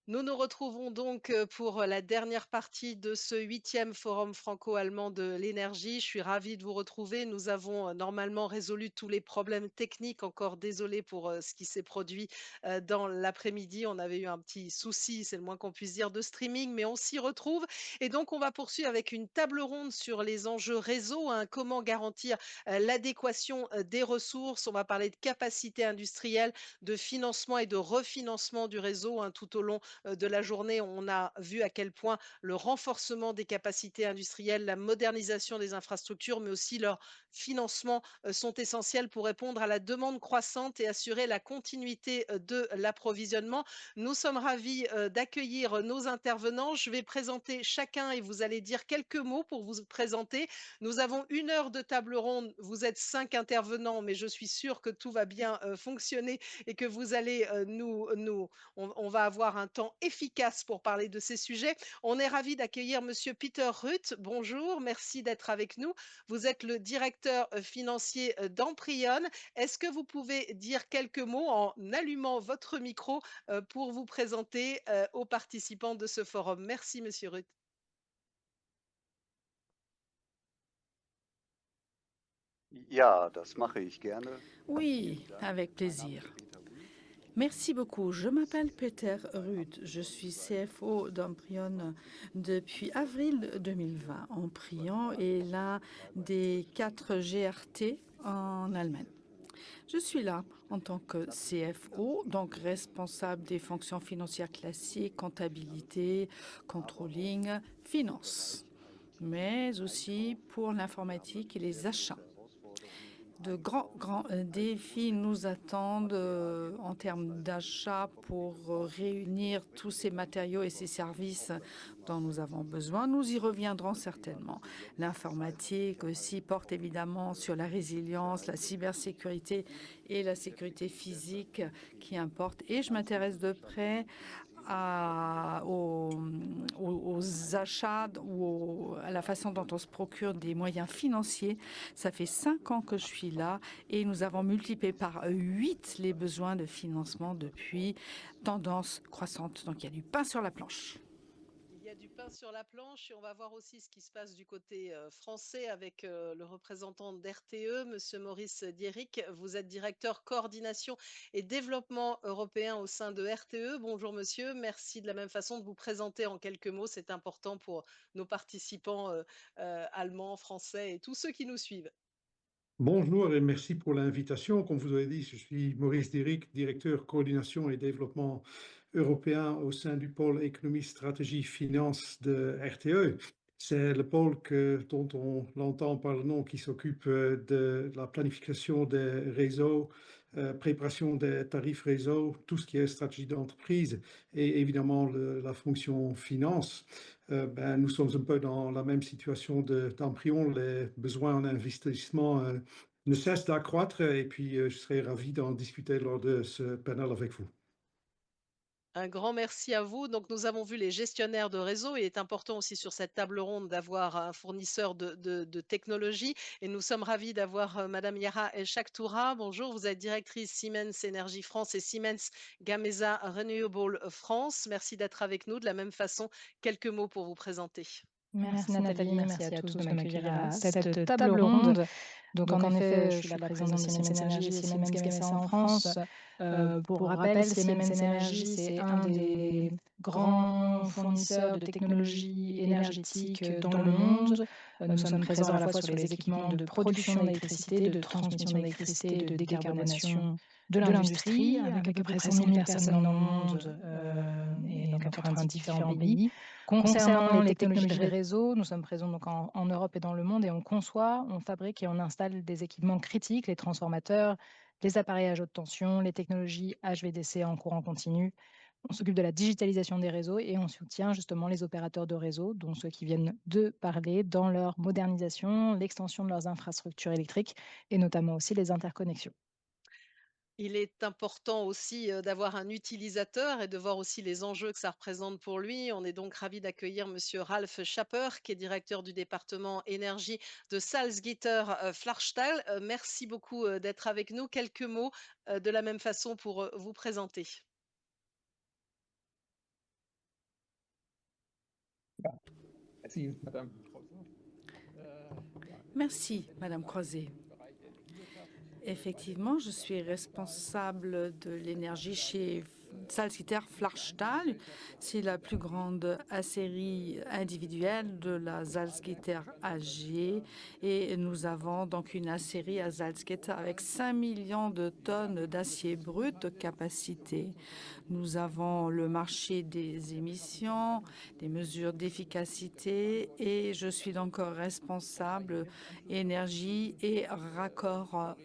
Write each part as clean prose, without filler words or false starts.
Nous nous retrouvons donc pour la dernière partie de ce 8e forum franco-allemand de l'énergie. Je suis ravie de vous retrouver. Nous avons normalement résolu tous les problèmes techniques. Encore désolé pour ce qui s'est produit dans l'après-midi. On avait eu un petit souci, c'est le moins qu'on puisse dire, de streaming, mais on s'y retrouve. Et donc, on va poursuivre avec une table ronde sur les enjeux réseau, hein, comment garantir l'adéquation des ressources. On va parler de capacité industrielle, de financement et de refinancement du réseau, hein, tout au long de la journée. On a vu à quel point le renforcement des capacités industrielles, la modernisation des infrastructures, mais aussi leur financement sont essentiels pour répondre à la demande croissante et assurer la continuité de l'approvisionnement. Nous sommes ravis d'accueillir nos intervenants. Je vais présenter chacun et vous allez dire quelques mots pour vous présenter. Nous avons 1 heure de table ronde. Vous êtes 5 intervenants, mais je suis sûre que tout va bien fonctionner et que vous allez on va avoir un temps efficace pour parler de ces sujets. On est ravi d'accueillir Monsieur Peter Ruth. Bonjour, merci d'être avec nous. Vous êtes le directeur financier d'Amprion. Est-ce que vous pouvez dire quelques mots en allumant votre micro pour vous présenter aux participants de ce forum? Merci, Monsieur Ruth. Ja, das mache ich gerne. Oui, Vielen Dank. avec Mein Name plaisir. ist Peter Rüth. Merci beaucoup. Je m'appelle Peter Ruth. Je suis CFO d'Amprion depuis avril 2020. Amprion est l'un des 4 GRT en Allemagne. Je suis là en tant que CFO, donc responsable des fonctions financières classiques, comptabilité, controlling, finance, mais aussi pour l'informatique et les achats. De grands défis nous attendent en termes d'achat pour réunir tous ces matériaux et ces services dont nous avons besoin. Nous y reviendrons certainement. L'informatique aussi porte évidemment sur la résilience, la cybersécurité et la sécurité physique qui importe. Et je m'intéresse de près aux achats ou à la façon dont on se procure des moyens financiers. Ça fait 5 ans que je suis là et nous avons multiplié par 8 les besoins de financement depuis, tendance croissante. Donc il y a du pain sur la planche. Il y a du pain sur la planche et on va voir aussi ce qui se passe du côté français avec le représentant d'RTE, Monsieur Maurice Dierick. Vous êtes directeur coordination et développement européen au sein de RTE. Bonjour monsieur, merci de la même façon de vous présenter en quelques mots. C'est important pour nos participants allemands, français et tous ceux qui nous suivent. Bonjour et merci pour l'invitation. Comme vous avez dit, je suis Maurice Déric, directeur coordination et développement européen au sein du pôle économie, stratégie, finance de RTE. C'est le pôle dont on l'entend par le nom qui s'occupe de la planification des réseaux, préparation des tarifs réseau, tout ce qui est stratégie d'entreprise et évidemment la fonction finance. Nous sommes un peu dans la même situation d'Amprion. Les besoins en investissement ne cessent d'accroître et puis je serais ravi d'en discuter lors de ce panel avec vous. Un grand merci à vous. Donc, nous avons vu les gestionnaires de réseau. Il est important aussi sur cette table ronde d'avoir un fournisseur de technologie. Et nous sommes ravis d'avoir Madame Yara El Shaktoura. Bonjour, vous êtes directrice Siemens Énergie France et Siemens Gamesa Renewable France. Merci d'être avec nous. De la même façon, quelques mots pour vous présenter. Merci Nathalie, merci à tous de m'accueillir à cette table ronde. Donc en effet, je suis la présidente de Siemens Energy et Siemens Gamesa en France. Pour rappel, Siemens Energy, c'est un des grands fournisseurs de technologies énergétiques dans le monde. Nous sommes présents à la fois sur les équipements de production d'électricité, de transmission d'électricité, de décarbonation de l'industrie, avec à peu près 100 000 personnes dans le monde et dans 90 différents pays. Concernant les technologies de réseau, nous sommes présents donc en Europe et dans le monde et on conçoit, on fabrique et on installe des équipements critiques, les transformateurs, les appareils à haute tension, les technologies HVDC en courant continu. On s'occupe de la digitalisation des réseaux et on soutient justement les opérateurs de réseau, dont ceux qui viennent de parler, dans leur modernisation, l'extension de leurs infrastructures électriques et notamment aussi les interconnexions. Il est important aussi, d'avoir un utilisateur et de voir aussi les enjeux que ça représente pour lui. On est donc ravi d'accueillir monsieur Ralf Schapper, qui est directeur du département énergie de Salzgitter, Flachstahl. Merci beaucoup, d'être avec nous. Quelques mots, de la même façon pour, vous présenter. Merci, Madame Croizat. Merci, Madame Croiset. Effectivement, je suis responsable de l'énergie chez Salzgitter Flachstahl. C'est la plus grande aciérie individuelle de la Salzgitter AG. Et nous avons donc une aciérie à Salzgitter avec 5 millions de tonnes d'acier brut de capacité. Nous avons le marché des émissions, des mesures d'efficacité et je suis donc responsable énergie et raccord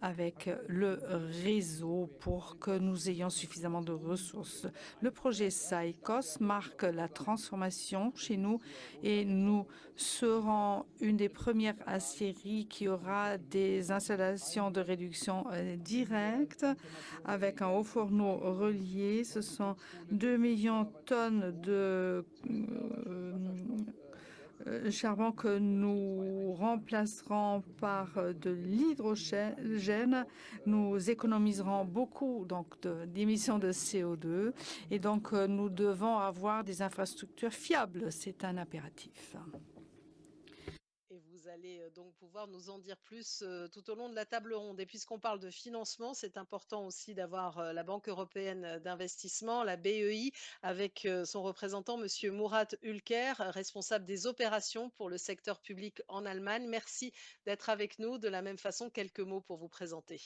avec le réseau pour que nous ayons suffisamment de ressources. Le projet SAICOS marque la transformation chez nous et nous serons une des premières aciéries qui aura des installations de réduction directe avec un haut fourneau relié. Ce sont 2 millions de tonnes de charbon que nous remplacerons par de l'hydrogène. Nous économiserons beaucoup d'émissions de CO2 et donc nous devons avoir des infrastructures fiables. C'est un impératif. Et vous allez donc pouvoir nous en dire plus tout au long de la table ronde. Et puisqu'on parle de financement, c'est important aussi d'avoir la Banque européenne d'investissement, la BEI, avec son représentant, Monsieur Murat Ülker, responsable des opérations pour le secteur public en Allemagne. Merci d'être avec nous. De la même façon, quelques mots pour vous présenter.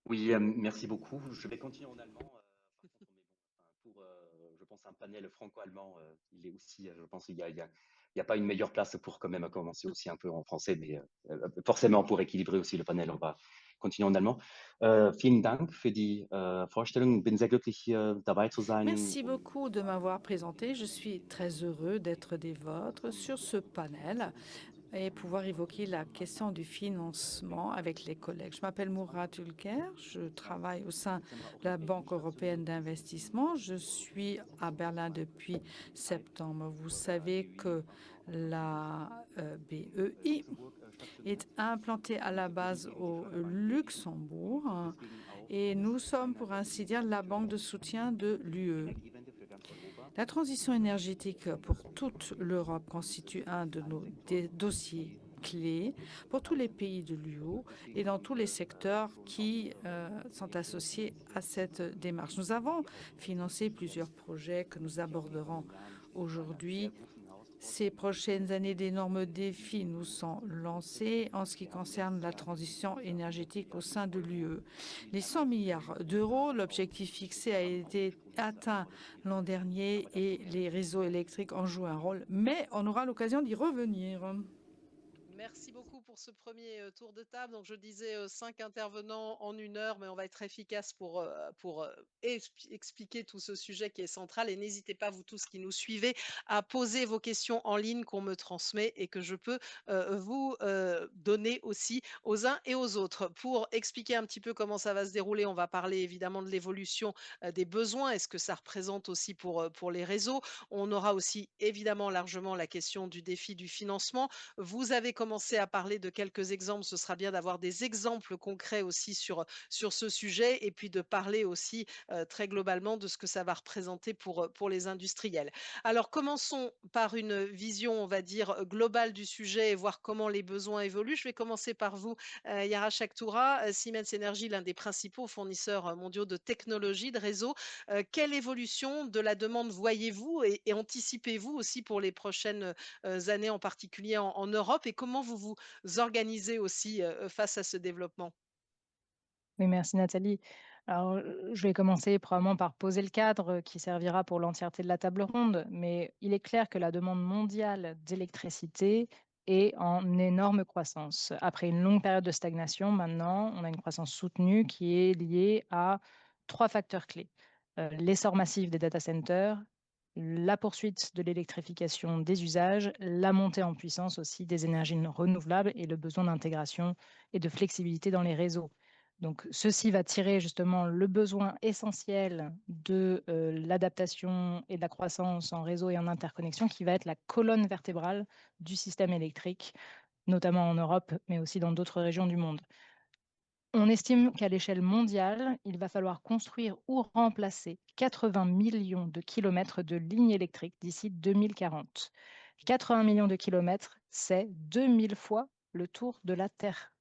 Oui, merci beaucoup. Je vais continuer en allemand. Par contre, mais bon, enfin, pour, je pense, un panel franco-allemand, il est aussi, je pense, il y a pas une meilleure place pour quand même commencer aussi un peu en français, mais forcément pour équilibrer aussi le panel, on va continuer en allemand. Vielen Dank für die Vorstellung. Bin sehr glücklich, hier dabei zu sein. Merci beaucoup de m'avoir présenté. Je suis très heureux d'être des vôtres sur ce panel et pouvoir évoquer la question du financement avec les collègues. Je m'appelle Murat Ülker, je travaille au sein de la Banque européenne d'investissement. Je suis à Berlin depuis septembre. Vous savez que la BEI est implantée à la base au Luxembourg et nous sommes, pour ainsi dire, la banque de soutien de l'UE. La transition énergétique pour toute l'Europe constitue un de nos dossiers clés pour tous les pays de l'UE et dans tous les secteurs qui sont associés à cette démarche. Nous avons financé plusieurs projets que nous aborderons aujourd'hui. Ces prochaines années, d'énormes défis nous sont lancés en ce qui concerne la transition énergétique au sein de l'UE. Les 100 milliards d'euros, l'objectif fixé a été atteint l'an dernier et les réseaux électriques en jouent un rôle, mais on aura l'occasion d'y revenir. Merci beaucoup pour ce premier tour de table. Donc, je disais 5 intervenants en 1 heure, mais on va être efficace pour expliquer tout ce sujet qui est central. Et n'hésitez pas, vous tous qui nous suivez, à poser vos questions en ligne qu'on me transmet et que je peux vous donner aussi aux uns et aux autres. Pour expliquer un petit peu comment ça va se dérouler, on va parler évidemment de l'évolution des besoins et ce que ça représente aussi pour les réseaux. On aura aussi évidemment largement la question du défi du financement. Vous avez commencé à parler de quelques exemples. Ce sera bien d'avoir des exemples concrets aussi sur ce sujet et puis de parler aussi très globalement de ce que ça va représenter pour les industriels. Alors, commençons par une vision, on va dire, globale du sujet et voir comment les besoins évoluent. Je vais commencer par vous, Yara Shaktoura, Siemens Energy, l'un des principaux fournisseurs mondiaux de technologies, de réseaux. Quelle évolution de la demande voyez-vous et anticipez-vous aussi pour les prochaines années, en particulier en Europe, et comment vous vous organisez aussi face à ce développement? Oui, merci Nathalie. Alors, je vais commencer probablement par poser le cadre qui servira pour l'entièreté de la table ronde, mais il est clair que la demande mondiale d'électricité est en énorme croissance. Après une longue période de stagnation, maintenant, on a une croissance soutenue qui est liée à 3 facteurs clés. L'essor massif des data centers, la poursuite de l'électrification des usages, la montée en puissance aussi des énergies renouvelables et le besoin d'intégration et de flexibilité dans les réseaux. Donc, ceci va tirer justement le besoin essentiel de l'adaptation et de la croissance en réseau et en interconnexion qui va être la colonne vertébrale du système électrique, notamment en Europe, mais aussi dans d'autres régions du monde. On estime qu'à l'échelle mondiale, il va falloir construire ou remplacer 80 millions de kilomètres de lignes électriques d'ici 2040. 80 millions de kilomètres, c'est 2000 fois le tour de la Terre,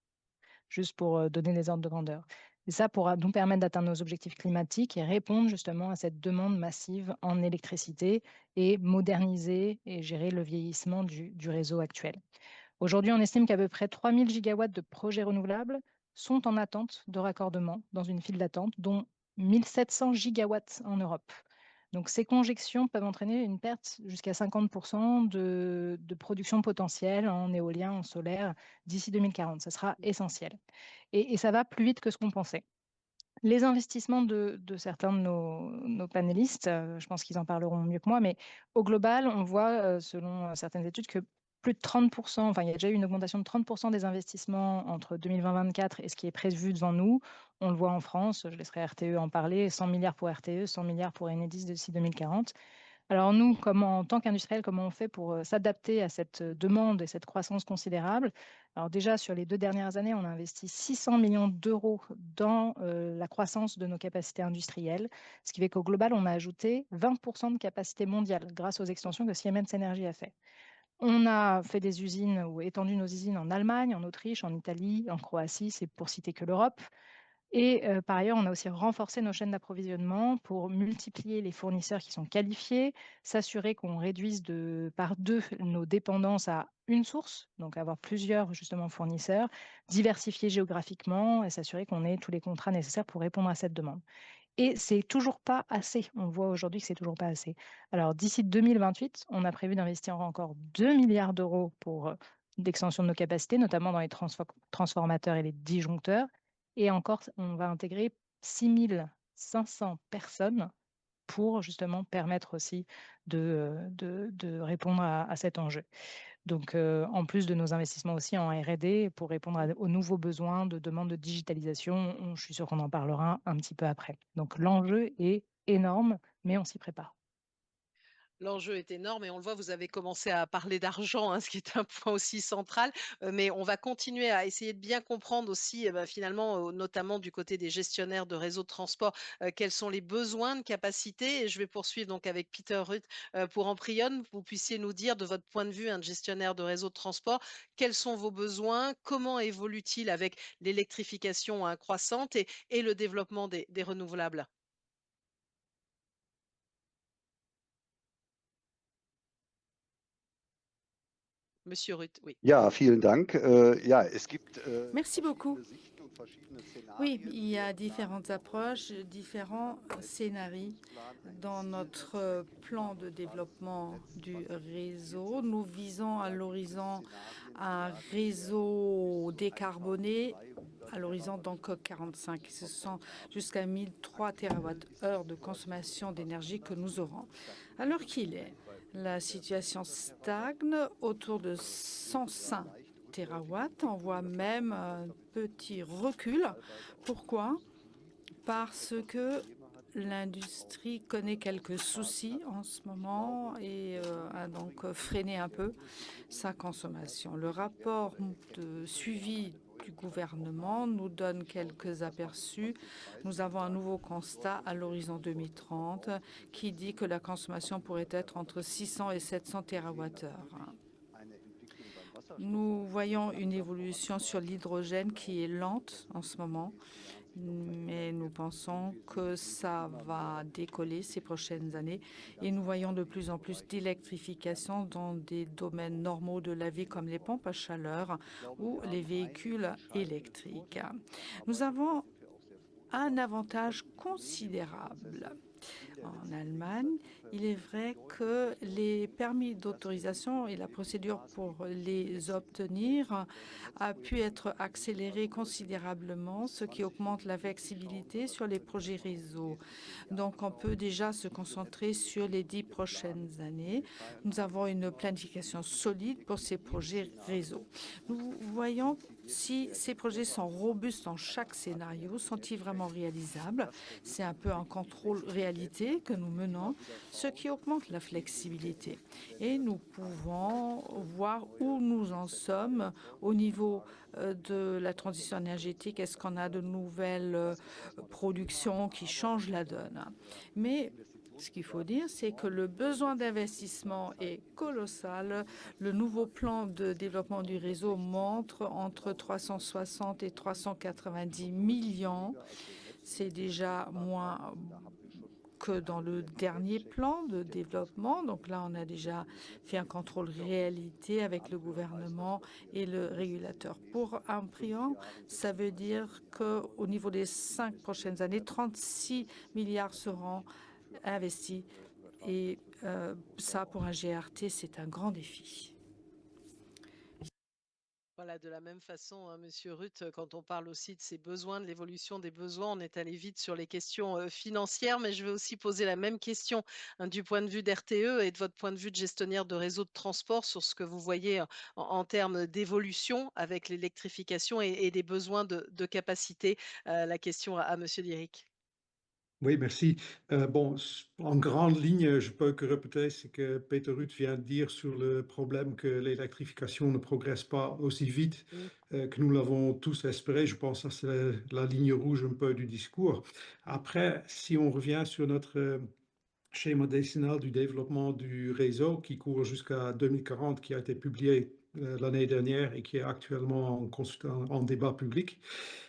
juste pour donner des ordres de grandeur. Et ça pourra nous permettre d'atteindre nos objectifs climatiques et répondre justement à cette demande massive en électricité et moderniser et gérer le vieillissement du réseau actuel. Aujourd'hui, on estime qu'à peu près 3000 gigawatts de projets renouvelables sont en attente de raccordement dans une file d'attente, dont 1700 gigawatts en Europe. Donc, ces conjections peuvent entraîner une perte jusqu'à 50% de production potentielle en éolien, en solaire, d'ici 2040. Ça sera essentiel. Et ça va plus vite que ce qu'on pensait. Les investissements de certains de nos panélistes, je pense qu'ils en parleront mieux que moi, mais au global, on voit, selon certaines études, que plus de 30%, enfin, il y a déjà eu une augmentation de 30% des investissements entre 2020-2024 et ce qui est prévu devant nous. On le voit en France, je laisserai RTE en parler, 100 milliards pour RTE, 100 milliards pour Enedis d'ici 2040. Alors nous, en tant qu'industriels, comment on fait pour s'adapter à cette demande et cette croissance considérable? Alors déjà, sur les 2 dernières années, on a investi 600 millions d'euros dans la croissance de nos capacités industrielles, ce qui fait qu'au global, on a ajouté 20% de capacité mondiale grâce aux extensions que Siemens Energy a fait. On a fait des usines ou étendu nos usines en Allemagne, en Autriche, en Italie, en Croatie, c'est pour citer que l'Europe. Et par ailleurs, on a aussi renforcé nos chaînes d'approvisionnement pour multiplier les fournisseurs qui sont qualifiés, s'assurer qu'on réduise par 2 nos dépendances à une source, donc avoir plusieurs justement fournisseurs, diversifier géographiquement et s'assurer qu'on ait tous les contrats nécessaires pour répondre à cette demande. Et c'est toujours pas assez. On voit aujourd'hui que c'est toujours pas assez. Alors d'ici 2028, on a prévu d'investir encore 2 milliards d'euros pour l'extension de nos capacités, notamment dans les transformateurs et les disjoncteurs. Et encore, on va intégrer 6500 personnes pour justement permettre aussi de répondre à cet enjeu. Donc, en plus de nos investissements aussi en R&D pour répondre aux nouveaux besoins de demande de digitalisation, je suis sûre qu'on en parlera un petit peu après. Donc, l'enjeu est énorme, mais on s'y prépare. L'enjeu est énorme et on le voit, vous avez commencé à parler d'argent, hein, ce qui est un point aussi central, mais on va continuer à essayer de bien comprendre aussi, finalement, notamment du côté des gestionnaires de réseaux de transport, quels sont les besoins de capacité et je vais poursuivre donc avec Peter Ruth, pour Amprion. Vous puissiez nous dire de votre point de vue, un gestionnaire de réseau de transport, quels sont vos besoins? Comment évolue-t-il avec l'électrification, hein, croissante et le développement des renouvelables? Monsieur Ruth, oui. Ja, vielen Dank. Ja, es gibt Merci beaucoup. verschiedene Sichten und verschiedene Oui, Szenarien. il y a différentes approches, différents scénarios dans notre plan de développement du réseau. Nous visons à l'horizon un réseau décarboné à l'horizon donc 45. Ce sont jusqu'à 1003 TWh de consommation d'énergie que nous aurons. Alors qu'il est, la situation stagne autour de 105 TWh. On voit même un petit recul. Pourquoi? Parce que l'industrie connaît quelques soucis en ce moment et a donc freiné un peu sa consommation. Le rapport de suivi du gouvernement nous donne quelques aperçus. Nous avons un nouveau constat à l'horizon 2030 qui dit que la consommation pourrait être entre 600 et 700 TWh. Nous voyons une évolution sur l'hydrogène qui est lente en ce moment, mais nous pensons que ça va décoller ces prochaines années et nous voyons de plus en plus d'électrification dans des domaines normaux de la vie comme les pompes à chaleur ou les véhicules électriques. Nous avons un avantage considérable En Allemagne, il est vrai que les permis d'autorisation et la procédure pour les obtenir a pu être accélérée considérablement, ce qui augmente la flexibilité sur les projets réseau. Donc, on peut déjà se concentrer sur les 10 prochaines années. Nous avons une planification solide pour ces projets réseau. Nous voyons si ces projets sont robustes dans chaque scénario, sont-ils vraiment réalisables? C'est un peu un contrôle réalité que nous menons, ce qui augmente la flexibilité. Et nous pouvons voir où nous en sommes au niveau de la transition énergétique. Est-ce qu'on a de nouvelles productions qui changent la donne? Mais ce qu'il faut dire, c'est que le besoin d'investissement est colossal. Le nouveau plan de développement du réseau montre entre 360 et 390 millions. C'est déjà moins que dans le dernier plan de développement. Donc là, on a déjà fait un contrôle réalité avec le gouvernement et le régulateur. Pour Amprion, ça veut dire qu'au niveau des 5 prochaines années, 36 milliards seront investis. Et ça, pour un GRT, c'est un grand défi. Voilà, de la même façon, hein, Monsieur Ruth, quand on parle aussi de ces besoins, de l'évolution des besoins, on est allé vite sur les questions financières, mais je vais aussi poser la même question hein, du point de vue d'RTE et de votre point de vue de gestionnaire de réseau de transport sur ce que vous voyez en termes d'évolution avec l'électrification et des besoins de capacité. La question à Monsieur Diric. Oui, merci. Bon, en grande ligne, je peux que répéter ce que Peter Ruth vient de dire sur le problème que l'électrification ne progresse pas aussi vite que nous l'avons tous espéré. Je pense que c'est la ligne rouge un peu du discours. Après, si on revient sur notre schéma décennal du développement du réseau qui court jusqu'à 2040, qui a été publié l'année dernière et qui est actuellement en débat public,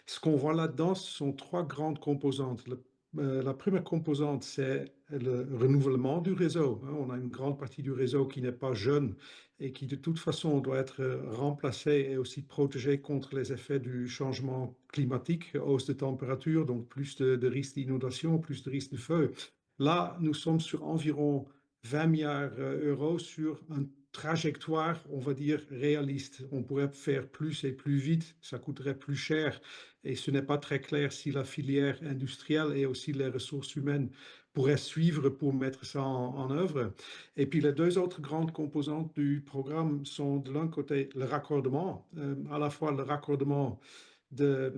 ce qu'on voit là-dedans, ce sont trois grandes composantes. La première composante, c'est le renouvellement du réseau. On a une grande partie du réseau qui n'est pas jeune et qui de toute façon doit être remplacé et aussi protégé contre les effets du changement climatique, hausse de température, donc plus de risques d'inondation, plus de risques de feu. Là, nous sommes sur environ 20 milliards d'euros sur une trajectoire, on va dire, réaliste. On pourrait faire plus et plus vite, ça coûterait plus cher et ce n'est pas très clair si la filière industrielle et aussi les ressources humaines pourraient suivre pour mettre ça en œuvre. Et puis les deux autres grandes composantes du programme sont de l'un côté le raccordement, à la fois le raccordement de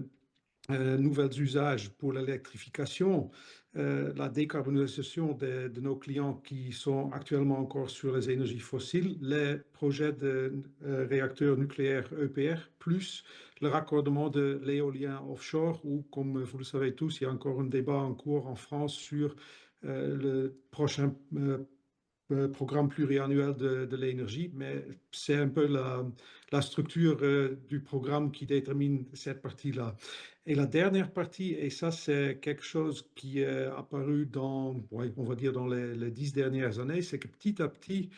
nouvelles usages pour l'électrification, la décarbonisation de nos clients qui sont actuellement encore sur les énergies fossiles, les projets de réacteurs nucléaires EPR, plus le raccordement de l'éolien offshore, où, comme vous le savez tous, il y a encore un débat en cours en France sur le prochain programme pluriannuel de l'énergie, mais c'est un peu la structure du programme qui détermine cette partie-là. Et la dernière partie, et ça c'est quelque chose qui est apparu dans, ouais, on va dire dans les 10 dernières années, c'est que petit à petit,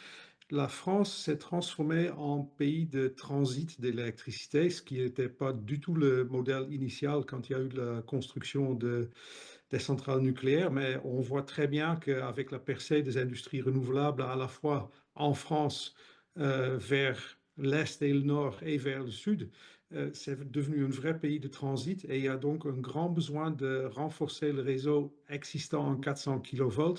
la France s'est transformée en pays de transit de l'électricité, ce qui n'était pas du tout le modèle initial quand il y a eu la construction des centrales nucléaires, mais on voit très bien qu'avec la percée des industries renouvelables, à la fois en France vers l'Est et le Nord et vers le Sud, c'est devenu un vrai pays de transit et il y a donc un grand besoin de renforcer le réseau existant en 400 kV.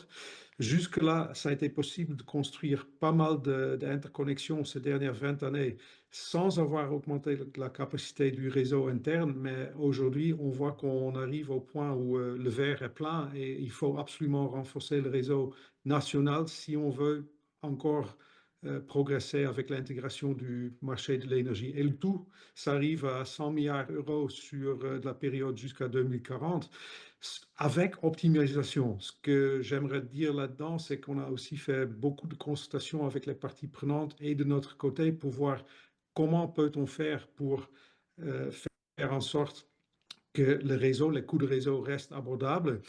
Jusque-là, ça a été possible de construire pas mal d'interconnexions ces dernières 20 années sans avoir augmenté la capacité du réseau interne, mais aujourd'hui, on voit qu'on arrive au point où le verre est plein et il faut absolument renforcer le réseau national si on veut encore progresser avec l'intégration du marché de l'énergie. Et le tout, ça arrive à 100 milliards d'euros sur la période jusqu'à 2040, avec optimisation. Ce que j'aimerais dire là-dedans, c'est qu'on a aussi fait beaucoup de consultations avec les parties prenantes et de notre côté pour voir comment peut-on faire pour faire en sorte que le réseau, les coûts de réseau restent abordables.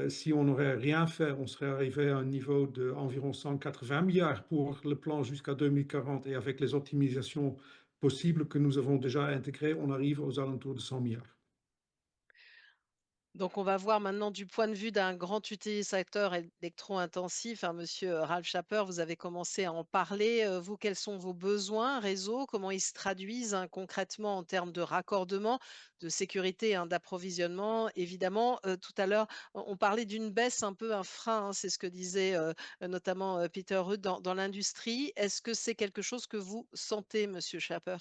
Si on n'aurait rien fait, on serait arrivé à un niveau d'environ 180 milliards pour le plan jusqu'à 2040 et avec les optimisations possibles que nous avons déjà intégrées, on arrive aux alentours de 100 milliards. Donc, on va voir maintenant du point de vue d'un grand utilisateur électro-intensif, hein, monsieur Ralph Schapper, vous avez commencé à en parler. Vous, quels sont vos besoins réseau? Comment ils se traduisent hein, concrètement en termes de raccordement, de sécurité, hein, d'approvisionnement? Évidemment, tout à l'heure, on parlait d'une baisse, un peu un frein, hein, c'est ce que disait notamment Peter Rudd dans l'industrie. Est-ce que c'est quelque chose que vous sentez, monsieur Schapper?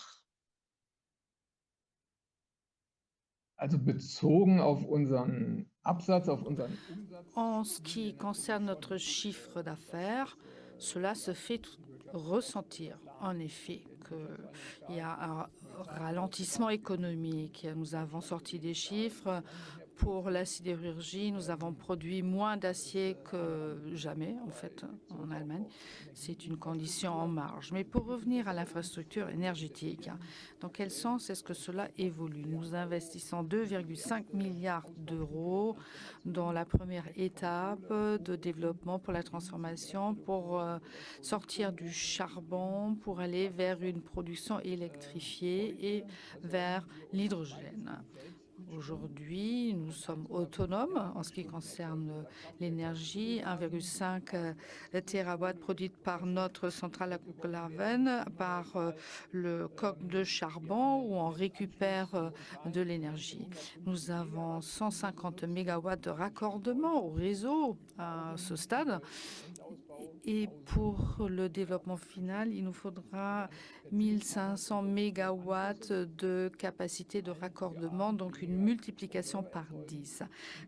Also bezogen auf unseren Absatz, auf unseren Umsatz. En ce qui concerne notre chiffre d'affaires, cela se fait ressentir, en effet, qu'il y a un ralentissement économique. Nous avons sorti des chiffres. Pour la sidérurgie, nous avons produit moins d'acier que jamais, en fait, en Allemagne. C'est une condition en marge. Mais pour revenir à l'infrastructure énergétique, dans quel sens est-ce que cela évolue? Nous investissons 2,5 milliards d'euros dans la première étape de développement pour la transformation, pour sortir du charbon, pour aller vers une production électrifiée et vers l'hydrogène. Aujourd'hui, nous sommes autonomes en ce qui concerne l'énergie. 1,5 TWh produite par notre centrale à Koekelhaven, par le coq de charbon où on récupère de l'énergie. Nous avons 150 MW de raccordement au réseau à ce stade. Et pour le développement final, il nous faudra 1500 mégawatts de capacité de raccordement, donc une multiplication par 10,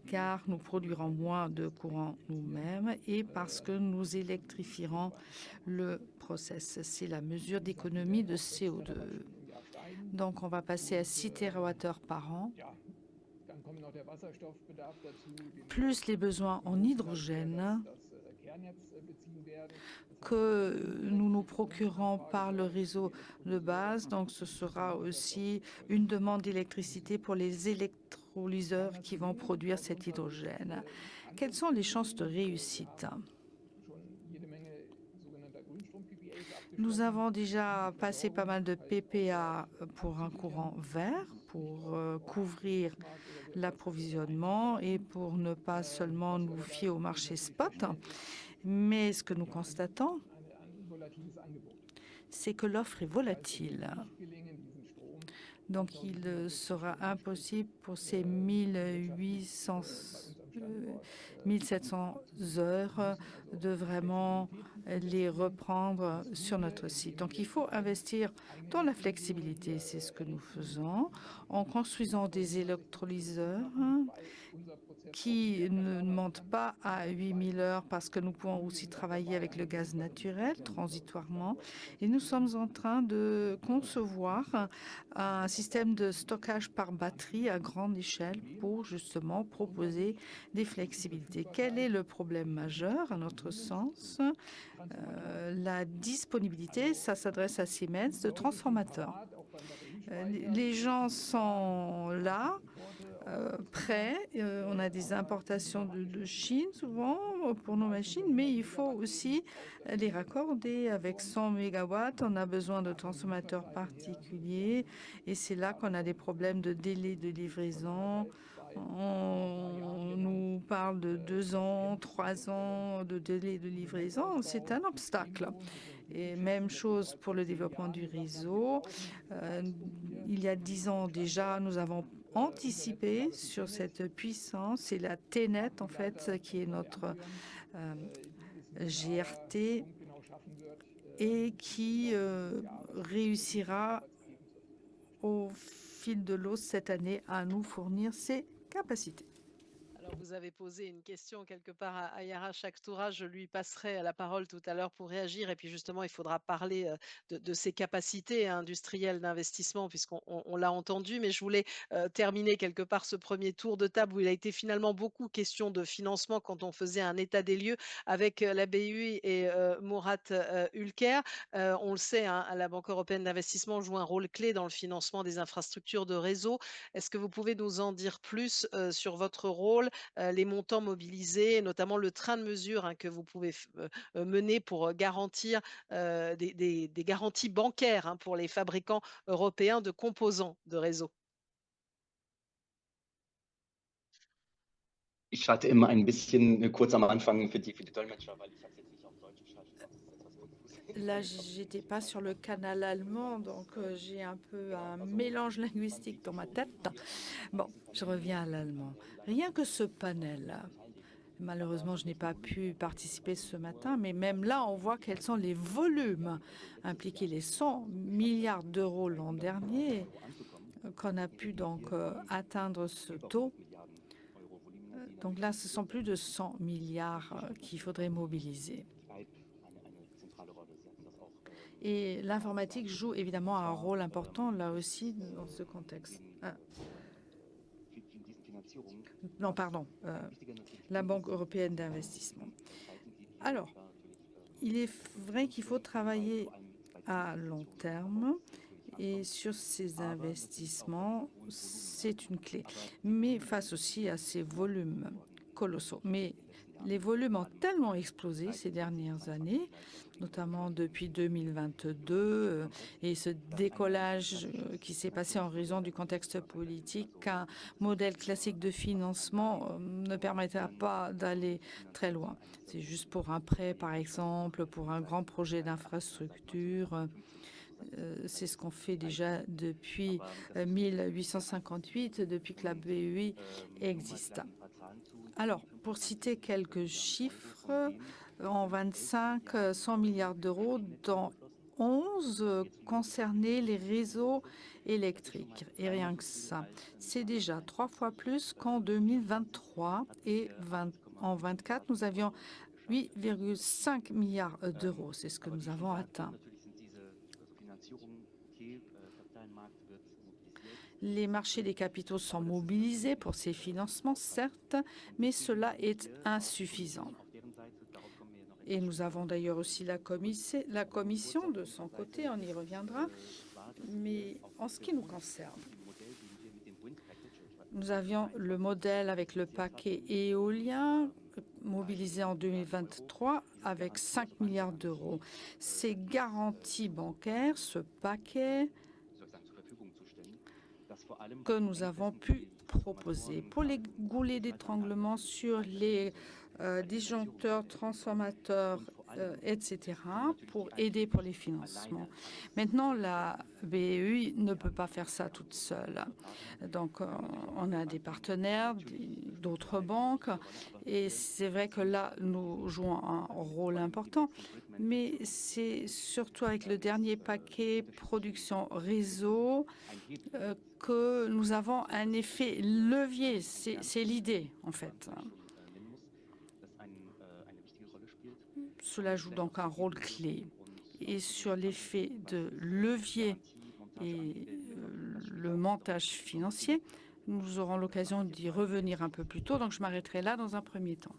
car nous produirons moins de courant nous-mêmes et parce que nous électrifierons le process. C'est la mesure d'économie de CO2. Donc, on va passer à 6 TWh par an, plus les besoins en hydrogène que nous nous procurons par le réseau de base. Donc, ce sera aussi une demande d'électricité pour les électrolyseurs qui vont produire cet hydrogène. Quelles sont les chances de réussite? Nous avons déjà passé pas mal de PPA pour un courant vert, pour couvrir l'approvisionnement et pour ne pas seulement nous fier au marché spot. Mais ce que nous constatons, c'est que l'offre est volatile. Donc, il sera impossible pour ces 1700 heures de vraiment les reprendre sur notre site. Donc, il faut investir dans la flexibilité. C'est ce que nous faisons en construisant des électrolyseurs qui ne montent pas à 8000 heures parce que nous pouvons aussi travailler avec le gaz naturel transitoirement. Et nous sommes en train de concevoir un système de stockage par batterie à grande échelle pour justement proposer des flexibilités. Quel est le problème majeur à notre sens? La disponibilité, ça s'adresse à Siemens, de transformateurs. Les gens sont là, prêts. On a des importations de Chine souvent pour nos machines, mais il faut aussi les raccorder avec 100 mégawatts. On a besoin de transformateurs particuliers et c'est là qu'on a des problèmes de délai de livraison. On nous parle de 2 ans, 3 ans de délai de livraison. C'est un obstacle. Et même chose pour le développement du réseau. Il y a 10 ans déjà, nous avons anticipé sur cette puissance. C'est la TNET, en fait, qui est notre GRT et qui réussira au fil de l'eau cette année à nous fournir ses capacités. Alors, vous avez posé une question quelque part à Yara Shaktoura. Je lui passerai la parole tout à l'heure pour réagir. Et puis justement, il faudra parler de ses capacités industrielles d'investissement, puisqu'on l'a entendu. Mais je voulais terminer quelque part ce premier tour de table où il a été finalement beaucoup question de financement quand on faisait un état des lieux avec la BUI et Murat Ülker. On le sait, hein, la Banque européenne d'investissement joue un rôle clé dans le financement des infrastructures de réseau. Est-ce que vous pouvez nous en dire plus sur votre rôle, les montants mobilisés, notamment le train de mesure hein, que vous pouvez mener pour garantir des garanties bancaires hein, pour les fabricants européens de composants de réseau? Ich hatte immer ein bisschen kurz am Anfang für die Dolmetscher, weil ich habe jetzt nicht auf Deutsch geschaltet, das ist etwas konfus. Là, j'étais pas sur le canal allemand, donc j'ai un peu un mélange linguistique dans ma tête. Bon, je reviens à l'allemand. Rien que ce panel, malheureusement, je n'ai pas pu participer ce matin, mais même là, on voit quels sont les volumes impliqués, les 100 milliards d'euros l'an dernier, qu'on a pu donc atteindre ce taux. Donc là, ce sont plus de 100 milliards qu'il faudrait mobiliser. Et l'informatique joue évidemment un rôle important là aussi dans ce contexte. Non, pardon, la Banque européenne d'investissement. Alors, il est vrai qu'il faut travailler à long terme et sur ces investissements, c'est une clé. Mais face aussi à ces volumes colossaux. Mais les volumes ont tellement explosé ces dernières années, notamment depuis 2022, et ce décollage qui s'est passé en raison du contexte politique, qu'un modèle classique de financement ne permettra pas d'aller très loin. C'est juste pour un prêt, par exemple, pour un grand projet d'infrastructure. C'est ce qu'on fait déjà depuis 1858, depuis que la BEI existe. Alors, pour citer quelques chiffres, en 25, 100 milliards d'euros, dont 11 concernaient les réseaux électriques. Et rien que ça, c'est déjà 3 fois plus qu'en 2023. Et en 2024, nous avions 8,5 milliards d'euros. C'est ce que nous avons atteint. Les marchés des capitaux sont mobilisés pour ces financements, certes, mais cela est insuffisant. Et nous avons d'ailleurs aussi la commission de son côté, on y reviendra. Mais en ce qui nous concerne, nous avions le modèle avec le paquet éolien mobilisé en 2023 avec 5 milliards d'euros. Ces garanties bancaires, ce paquet que nous avons pu proposer pour les goulets d'étranglement sur les disjoncteurs, transformateurs, etc., pour aider pour les financements. Maintenant, la BEI ne peut pas faire ça toute seule. Donc, on a des partenaires, d'autres banques, et c'est vrai que là, nous jouons un rôle important, mais c'est surtout avec le dernier paquet production réseau que nous avons un effet levier. C'est l'idée, en fait. Cela joue donc un rôle clé. Et sur l'effet de levier et le montage financier, nous aurons l'occasion d'y revenir un peu plus tôt. Donc, je m'arrêterai là dans un premier temps.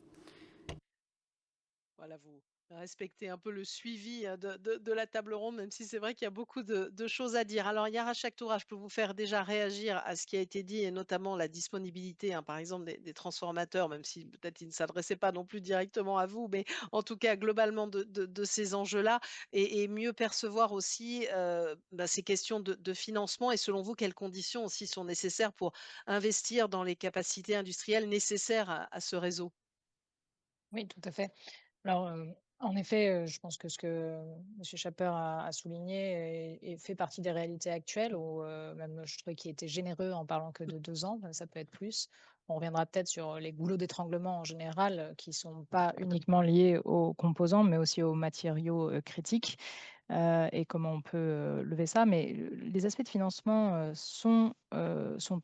Voilà, vous respectez un peu le suivi de la table ronde, même si c'est vrai qu'il y a beaucoup de choses à dire. Alors, Yara Chaktoura, je peux vous faire déjà réagir à ce qui a été dit, et notamment la disponibilité, par exemple, des transformateurs, même si peut-être ils ne s'adressaient pas non plus directement à vous, mais en tout cas, globalement, de ces enjeux-là, et mieux percevoir aussi ces questions de financement, et selon vous, quelles conditions aussi sont nécessaires pour investir dans les capacités industrielles nécessaires à ce réseau? Oui, tout à fait. Alors, en effet, je pense que ce que monsieur Schapper a souligné et fait partie des réalités actuelles où, même je trouvais qu'il était généreux en parlant que de 2 ans, ça peut être plus. On reviendra peut-être sur les goulots d'étranglement en général, qui sont pas uniquement liés aux composants, mais aussi aux matériaux, critiques, et comment on peut, lever ça. Mais les aspects de financement, sont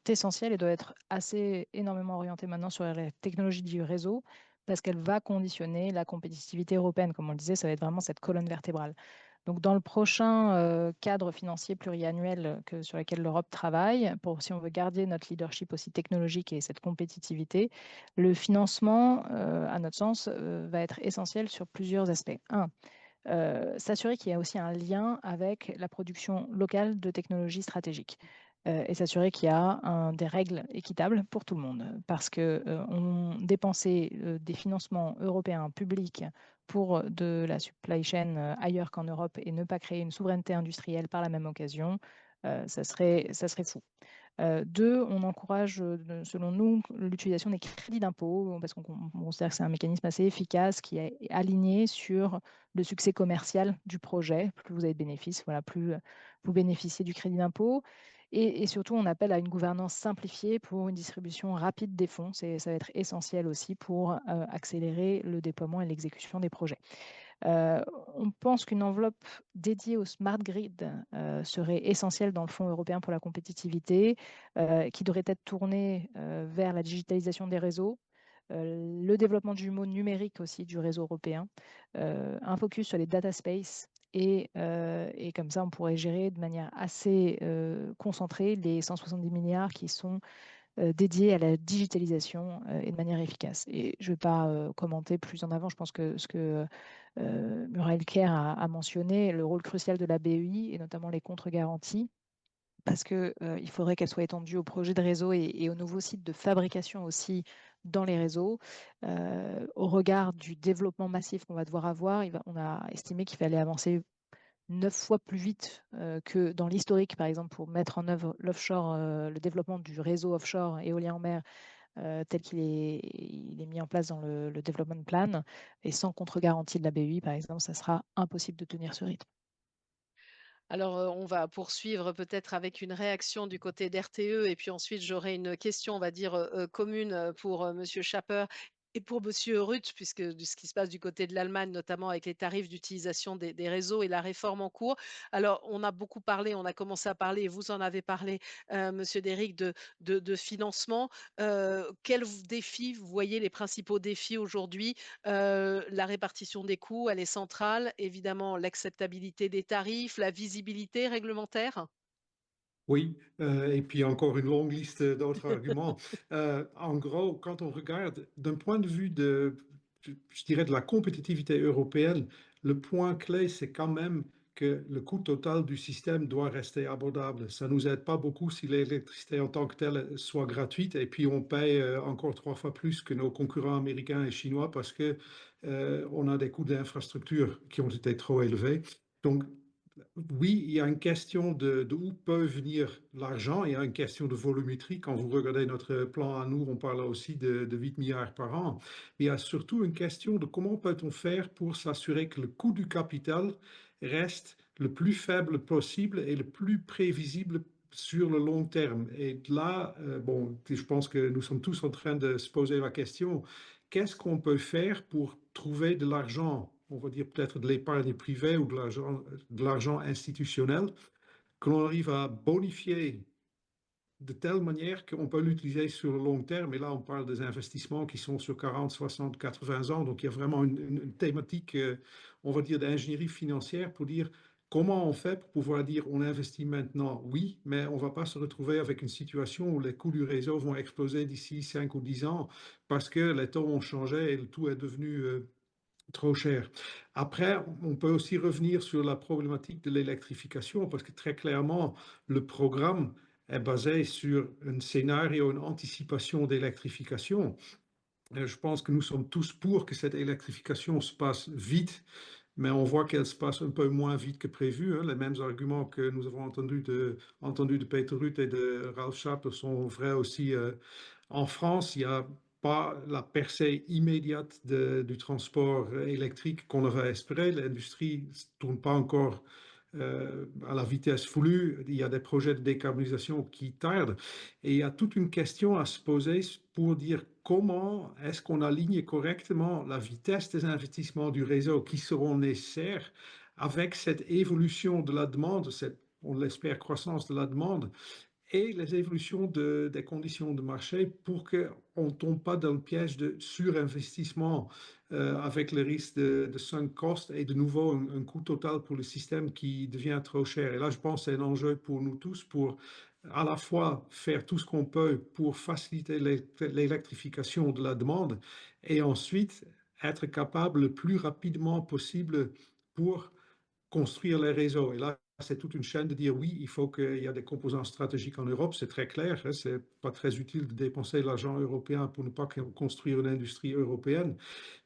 essentiels et doivent être assez énormément orientés maintenant sur la technologie du réseau, parce qu'elle va conditionner la compétitivité européenne. Comme on le disait, ça va être vraiment cette colonne vertébrale. Donc, dans le prochain cadre financier pluriannuel sur lequel l'Europe travaille, si on veut garder notre leadership aussi technologique et cette compétitivité, le financement, à notre sens, va être essentiel sur plusieurs aspects. S'assurer qu'il y a aussi un lien avec la production locale de technologies stratégiques. Et s'assurer qu'il y a des règles équitables pour tout le monde. Parce que dépenser des financements européens publics pour de la supply chain ailleurs qu'en Europe et ne pas créer une souveraineté industrielle par la même occasion, ça serait fou. Deux, on encourage, selon nous, l'utilisation des crédits d'impôt parce qu'on considère que c'est un mécanisme assez efficace qui est aligné sur le succès commercial du projet. Plus vous avez de bénéfices, voilà, plus vous bénéficiez du crédit d'impôt. Et surtout, on appelle à une gouvernance simplifiée pour une distribution rapide des fonds. Ça va être essentiel aussi pour accélérer le déploiement et l'exécution des projets. On pense qu'une enveloppe dédiée au smart grid serait essentielle dans le Fonds européen pour la compétitivité, qui devrait être tournée vers la digitalisation des réseaux, le développement du jumeau numérique aussi du réseau européen, un focus sur les data space et comme ça, on pourrait gérer de manière assez concentrée les 170 milliards qui sont dédiés à la digitalisation et de manière efficace. Et je ne vais pas commenter plus en avant, je pense que ce que Muriel Kerr a mentionné, le rôle crucial de la BEI et notamment les contre-garanties, parce qu'il faudrait qu'elle soit étendue aux projets de réseau et aux nouveaux sites de fabrication aussi dans les réseaux. Au regard du développement massif qu'on va devoir avoir, on a estimé qu'il fallait avancer 9 fois plus vite que dans l'historique, par exemple, pour mettre en œuvre l'offshore, le développement du réseau offshore éolien en mer tel il est mis en place dans le development plan. Et sans contre-garantie de la BEI, par exemple, ça sera impossible de tenir ce rythme. Alors, on va poursuivre peut-être avec une réaction du côté d'RTE et puis ensuite j'aurai une question, on va dire, commune, pour, monsieur Schapper et pour monsieur Ruth, puisque de ce qui se passe du côté de l'Allemagne, notamment avec les tarifs d'utilisation des réseaux et la réforme en cours. Alors, on a beaucoup parlé, on a commencé à parler et vous en avez parlé, monsieur Derrick, de financement. Quels défis, vous voyez les principaux défis aujourd'hui? La répartition des coûts, elle est centrale. Évidemment, l'acceptabilité des tarifs, la visibilité réglementaire? Oui, et puis encore une longue liste d'autres arguments. En gros, quand on regarde d'un point de vue je dirais de la compétitivité européenne, le point clé, c'est quand même que le coût total du système doit rester abordable. Ça nous aide pas beaucoup si l'électricité en tant que telle soit gratuite et puis on paye encore 3 fois plus que nos concurrents américains et chinois parce que on a des coûts d'infrastructure qui ont été trop élevés. Donc, oui, il y a une question de où peut venir l'argent, il y a une question de volumétrie. Quand vous regardez notre plan à nous, on parle aussi de 8 milliards par an. Il y a surtout une question de comment peut-on faire pour s'assurer que le coût du capital reste le plus faible possible et le plus prévisible sur le long terme. Et là, bon, je pense que nous sommes tous en train de se poser la question, qu'est-ce qu'on peut faire pour trouver de l'argent, on va dire peut-être de l'épargne privée ou de l'argent institutionnel, que l'on arrive à bonifier de telle manière qu'on peut l'utiliser sur le long terme. Et là, on parle des investissements qui sont sur 40, 60, 80 ans. Donc, il y a vraiment une thématique, on va dire, d'ingénierie financière pour dire comment on fait pour pouvoir dire on investit maintenant, oui, mais on ne va pas se retrouver avec une situation où les coûts du réseau vont exploser d'ici 5 ou 10 ans parce que les taux ont changé et le tout est devenu trop cher. Après, on peut aussi revenir sur la problématique de l'électrification parce que très clairement, le programme est basé sur un scénario, une anticipation d'électrification. Je pense que nous sommes tous pour que cette électrification se passe vite, mais on voit qu'elle se passe un peu moins vite que prévu, hein. Les mêmes arguments que nous avons entendus de Peter Rutte et de Ralf Schaper sont vrais aussi en France. Il n'y a pas la percée immédiate du transport électrique qu'on avait espéré. L'industrie ne tourne pas encore à la vitesse voulue. Il y a des projets de décarbonisation qui tardent. Et il y a toute une question à se poser pour dire comment est-ce qu'on aligne correctement la vitesse des investissements du réseau qui seront nécessaires avec cette évolution de la demande, cette, on l'espère, croissance de la demande et les évolutions des conditions de marché pour qu'on ne tombe pas dans le piège de surinvestissement avec le risque de sunk cost et de nouveau un coût total pour le système qui devient trop cher. Et là, je pense que c'est un enjeu pour nous tous pour à la fois faire tout ce qu'on peut pour faciliter l'électrification de la demande et ensuite être capable le plus rapidement possible pour construire les réseaux. Et là, c'est toute une chaîne de dire oui, il faut qu'il y ait des composants stratégiques en Europe, c'est très clair, hein, c'est pas très utile de dépenser l'argent européen pour ne pas construire une industrie européenne.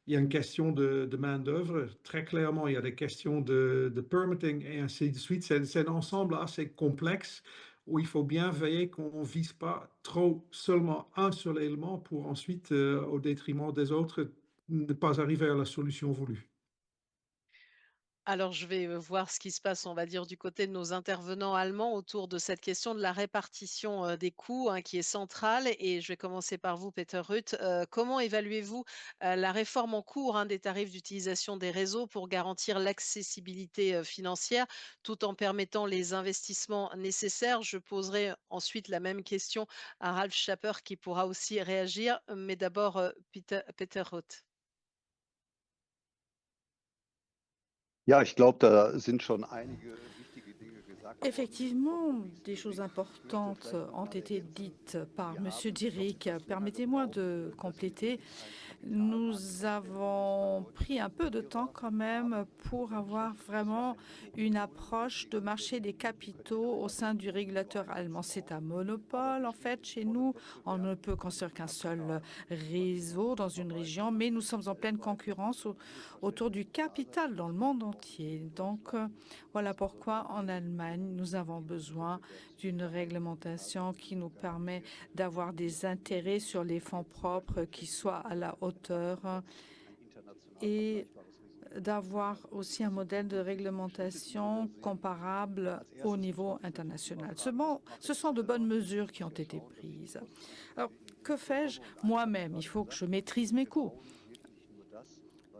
Il y a une question de main-d'œuvre, très clairement, il y a des questions de permitting et ainsi de suite. C'est un ensemble assez complexe où il faut bien veiller qu'on ne vise pas trop seulement un seul élément pour ensuite, au détriment des autres, ne pas arriver à la solution voulue. Alors, je vais voir ce qui se passe, on va dire, du côté de nos intervenants allemands autour de cette question de la répartition des coûts, hein, qui est centrale. Et je vais commencer par vous, Peter Ruth. Comment évaluez-vous la réforme en cours, hein, des tarifs d'utilisation des réseaux pour garantir l'accessibilité financière tout en permettant les investissements nécessaires? Je poserai ensuite la même question à Ralf Schapper qui pourra aussi réagir. Mais d'abord, Peter Ruth. Ja, ich glaube, da sind schon einige wichtige Dinge gesagt worden. Effectivement, des choses importantes ont été dites par Monsieur Dirick. Permettez-moi de compléter. Nous avons pris un peu de temps quand même pour avoir vraiment une approche de marché des capitaux au sein du régulateur allemand. C'est un monopole en fait chez nous. On ne peut construire qu'un seul réseau dans une région, mais nous sommes en pleine concurrence autour du capital dans le monde entier. Donc voilà pourquoi en Allemagne, nous avons besoin d'une réglementation qui nous permet d'avoir des intérêts sur les fonds propres qui soient à la hauteur et d'avoir aussi un modèle de réglementation comparable au niveau international. Ce sont de bonnes mesures qui ont été prises. Alors, que fais-je moi-même? Il faut que je maîtrise mes coûts.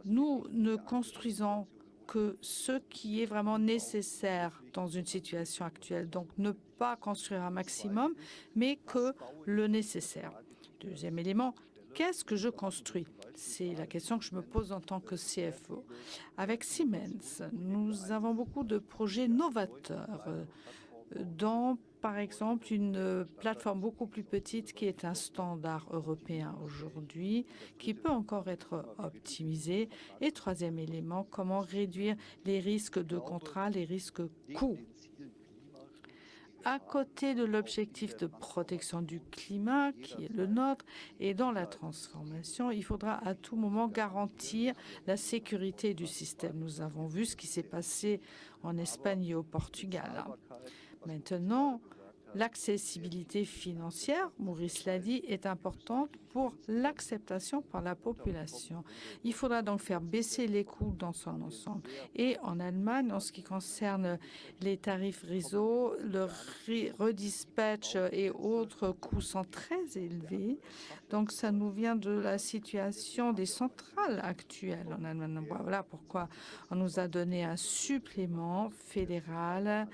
Nous ne construisons que ce qui est vraiment nécessaire dans une situation actuelle. Donc, ne pas construire un maximum, mais que le nécessaire. Deuxième élément, qu'est-ce que je construis? C'est la question que je me pose en tant que CFO. Avec Siemens, nous avons beaucoup de projets novateurs, dont, par exemple, une plateforme beaucoup plus petite qui est un standard européen aujourd'hui, qui peut encore être optimisé. Et troisième élément, comment réduire les risques de contrat, les risques coûts. À côté de l'objectif de protection du climat, qui est le nôtre, et dans la transformation, il faudra à tout moment garantir la sécurité du système. Nous avons vu ce qui s'est passé en Espagne et au Portugal. Maintenant, l'accessibilité financière, Maurice l'a dit, est importante pour l'acceptation par la population. Il faudra donc faire baisser les coûts dans son ensemble. Et en Allemagne, en ce qui concerne les tarifs réseau, le redispatch et autres coûts sont très élevés. Donc, ça nous vient de la situation des centrales actuelles en Allemagne. Voilà pourquoi on nous a donné un supplément fédéral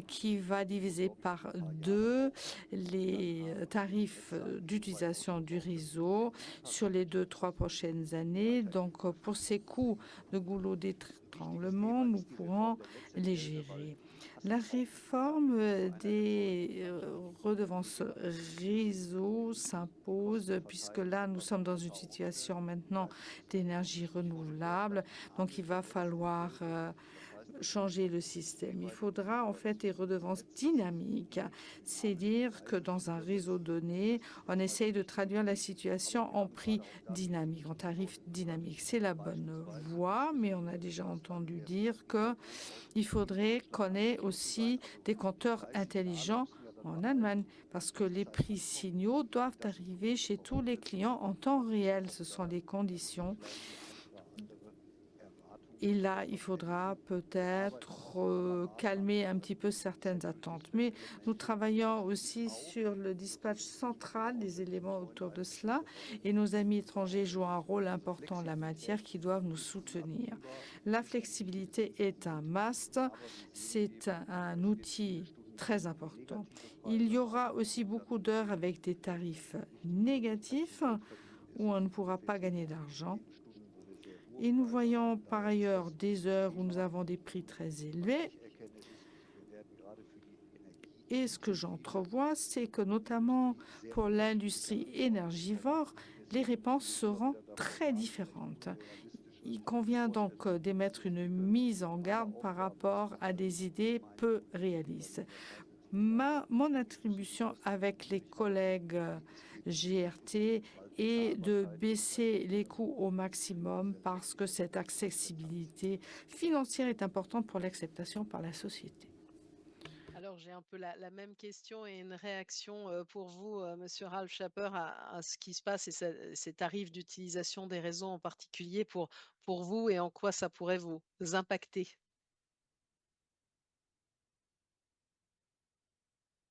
qui va diviser par 2 les tarifs d'utilisation du réseau sur les 2-3 prochaines années. Donc, pour ces coûts de goulot d'étranglement, nous pourrons les gérer. La réforme des redevances réseau s'impose puisque là, nous sommes dans une situation maintenant d'énergie renouvelable. Donc, il va falloir changer le système. Il faudra en fait des redevances dynamiques. C'est dire que dans un réseau donné, on essaye de traduire la situation en prix dynamique, en tarif dynamique. C'est la bonne voie, mais on a déjà entendu dire qu'il faudrait qu'on ait aussi des compteurs intelligents en Allemagne, parce que les prix signaux doivent arriver chez tous les clients en temps réel. Ce sont les conditions. Et là, il faudra peut-être calmer un petit peu certaines attentes. Mais nous travaillons aussi sur le dispatch central, des éléments autour de cela. Et nos amis étrangers jouent un rôle important en la matière qui doivent nous soutenir. La flexibilité est un must. C'est un outil très important. Il y aura aussi beaucoup d'heures avec des tarifs négatifs où on ne pourra pas gagner d'argent. Et nous voyons par ailleurs des heures où nous avons des prix très élevés. Et ce que j'entrevois, c'est que notamment pour l'industrie énergivore, les réponses seront très différentes. Il convient donc d'émettre une mise en garde par rapport à des idées peu réalistes. Mon attribution avec les collègues GRT et de baisser les coûts au maximum parce que cette accessibilité financière est importante pour l'acceptation par la société. Alors, j'ai un peu la même question et une réaction pour vous, Monsieur Ralph Schapper, à ce qui se passe et ces tarifs d'utilisation des réseaux en particulier pour vous et en quoi ça pourrait vous impacter.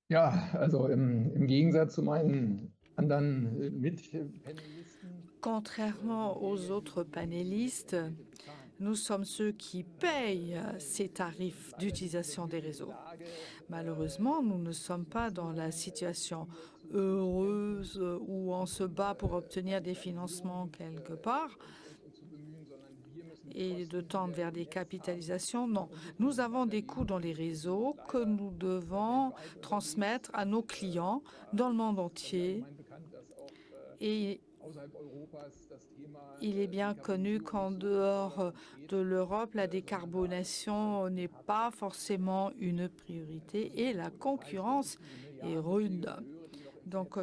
Ja, also im Gegensatz zu meinen anderen Mitpanelisten. Contrairement aux autres panélistes, nous sommes ceux qui payent ces tarifs d'utilisation des réseaux. Malheureusement, nous ne sommes pas dans la situation heureuse où on se bat pour obtenir des financements quelque part et de tendre vers des capitalisations. Non, nous avons des coûts dans les réseaux que nous devons transmettre à nos clients dans le monde entier. Et il est bien connu qu'en dehors de l'Europe, la décarbonation n'est pas forcément une priorité et la concurrence est rude. Donc,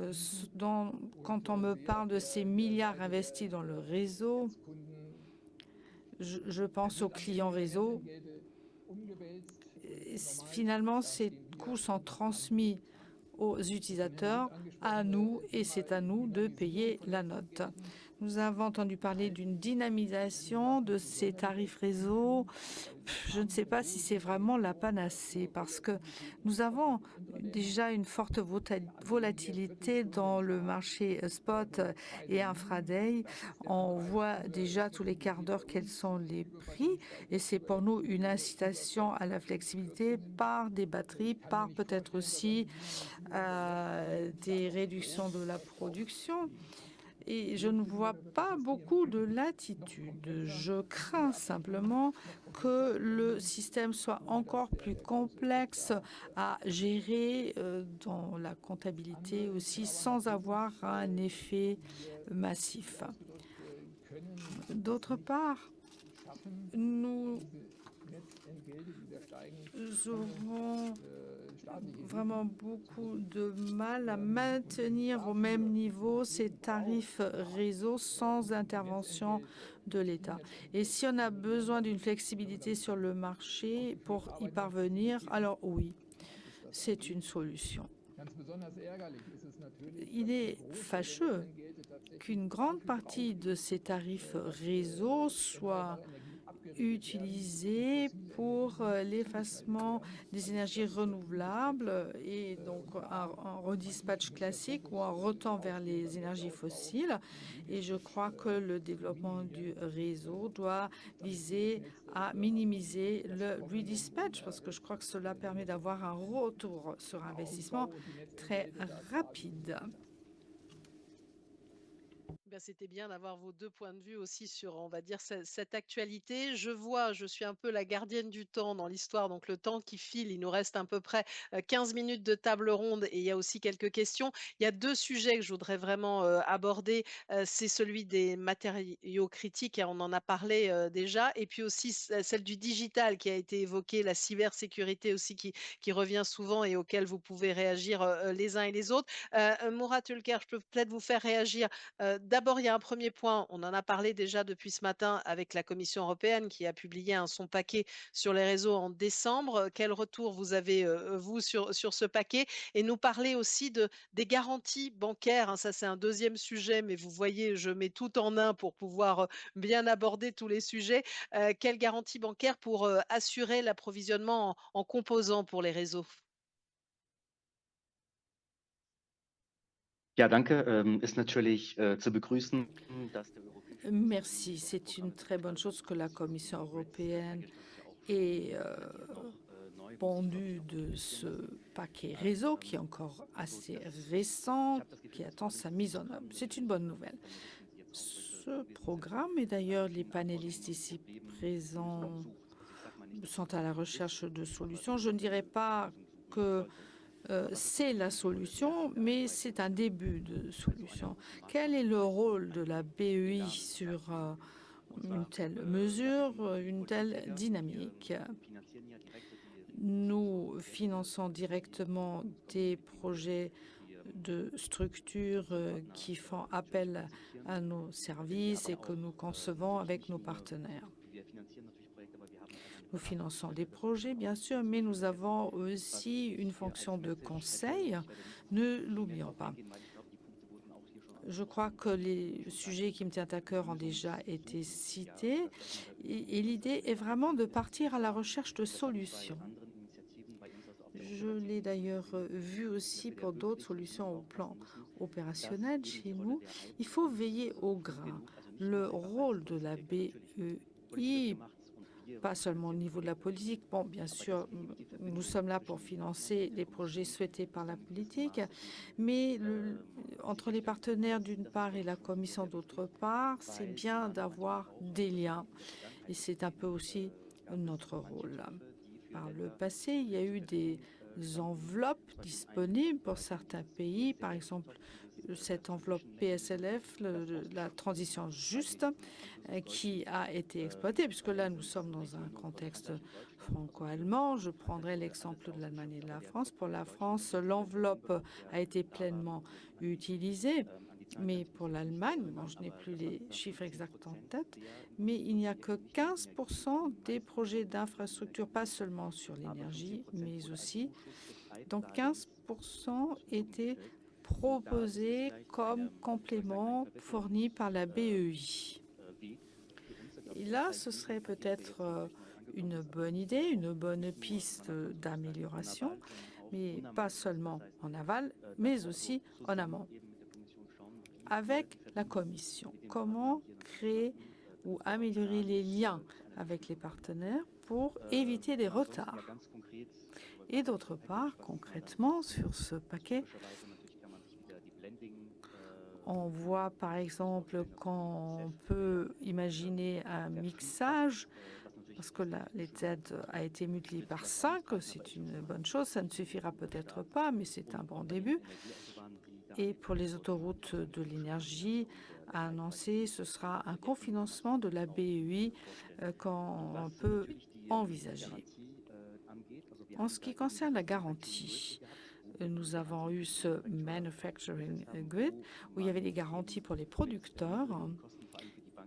quand on me parle de ces milliards investis dans le réseau, je pense aux clients réseau. Et finalement, ces coûts sont transmis aux utilisateurs, à nous, et c'est à nous de payer la note. Nous avons entendu parler d'une dynamisation de ces tarifs réseau. Je ne sais pas si c'est vraiment la panacée parce que nous avons déjà une forte volatilité dans le marché spot et intraday. On voit déjà tous les quarts d'heure quels sont les prix et c'est pour nous une incitation à la flexibilité par des batteries, par peut-être aussi des réductions de la production. Et je ne vois pas beaucoup de latitude. Je crains simplement que le système soit encore plus complexe à gérer dans la comptabilité aussi sans avoir un effet massif. D'autre part, nous aurons vraiment beaucoup de mal à maintenir au même niveau ces tarifs réseau sans intervention de l'État. Et si on a besoin d'une flexibilité sur le marché pour y parvenir, alors oui, c'est une solution. Il est fâcheux qu'une grande partie de ces tarifs réseau soit utilisés pour l'effacement des énergies renouvelables et donc un redispatch classique ou un retour vers les énergies fossiles. Et je crois que le développement du réseau doit viser à minimiser le redispatch parce que je crois que cela permet d'avoir un retour sur investissement très rapide. C'était bien d'avoir vos 2 points de vue aussi sur, on va dire, cette actualité. Je suis un peu la gardienne du temps dans l'histoire, donc le temps qui file, il nous reste à peu près 15 minutes de table ronde et il y a aussi quelques questions. Il y a 2 sujets que je voudrais vraiment aborder. C'est celui des matériaux critiques, et on en a parlé déjà, et puis aussi celle du digital qui a été évoquée, la cybersécurité aussi qui revient souvent et auquel vous pouvez réagir les uns et les autres. Murat Ülker, je peux peut-être vous faire réagir. D'abord, il y a un premier point, on en a parlé déjà depuis ce matin avec la Commission européenne qui a publié son paquet sur les réseaux en décembre. Quel retour vous avez, vous, sur ce paquet? Et nous parler aussi des garanties bancaires, hein. Ça, c'est un deuxième sujet, mais vous voyez, je mets tout en un pour pouvoir bien aborder tous les sujets. Quelles garanties bancaires pour assurer l'approvisionnement en composants pour les réseaux? Ja, danke. Ist natürlich zu begrüßen, dass der Europäische Merci. C'est une très bonne chose que la Commission européenne ait pondu de ce paquet réseau qui est encore assez récent, qui attend sa mise en œuvre. C'est une bonne nouvelle. Ce programme, et d'ailleurs les panélistes ici présents sont à la recherche de solutions. Je ne dirais pas que c'est la solution, mais c'est un début de solution. Quel est le rôle de la BEI sur une telle mesure, une telle dynamique? Nous finançons directement des projets de structures qui font appel à nos services et que nous concevons avec nos partenaires. Nous finançons des projets, bien sûr, mais nous avons aussi une fonction de conseil. Ne l'oublions pas. Je crois que les sujets qui me tiennent à cœur ont déjà été cités et l'idée est vraiment de partir à la recherche de solutions. Je l'ai d'ailleurs vu aussi pour d'autres solutions au plan opérationnel chez nous. Il faut veiller au grain. Le rôle de la BEI, pas seulement au niveau de la politique. Bon, bien sûr, nous sommes là pour financer les projets souhaités par la politique, mais entre les partenaires d'une part et la Commission d'autre part, c'est bien d'avoir des liens. Et c'est un peu aussi notre rôle. Par le passé, il y a eu des enveloppes disponibles pour certains pays, par exemple cette enveloppe PSLF, la transition juste, qui a été exploitée, puisque là nous sommes dans un contexte franco-allemand. Je prendrai l'exemple de l'Allemagne et de la France. Pour la France, l'enveloppe a été pleinement utilisée. Mais pour l'Allemagne, je n'ai plus les chiffres exacts en tête, mais il n'y a que 15% des projets d'infrastructure, pas seulement sur l'énergie, mais aussi, donc 15% étaient proposés comme complément fourni par la BEI. Et là, ce serait peut-être une bonne idée, une bonne piste d'amélioration, mais pas seulement en aval, mais aussi en amont. Avec la Commission, comment créer ou améliorer les liens avec les partenaires pour éviter les retards. Et d'autre part, concrètement, sur ce paquet, on voit par exemple qu'on peut imaginer un mixage, parce que les aides a été multipliée par 5, c'est une bonne chose, ça ne suffira peut-être pas, mais c'est un bon début. Et pour les autoroutes de l'énergie, à annoncer, ce sera un cofinancement de la BEI qu'on peut envisager. En ce qui concerne la garantie, nous avons eu ce Manufacturing Grid où il y avait des garanties pour les producteurs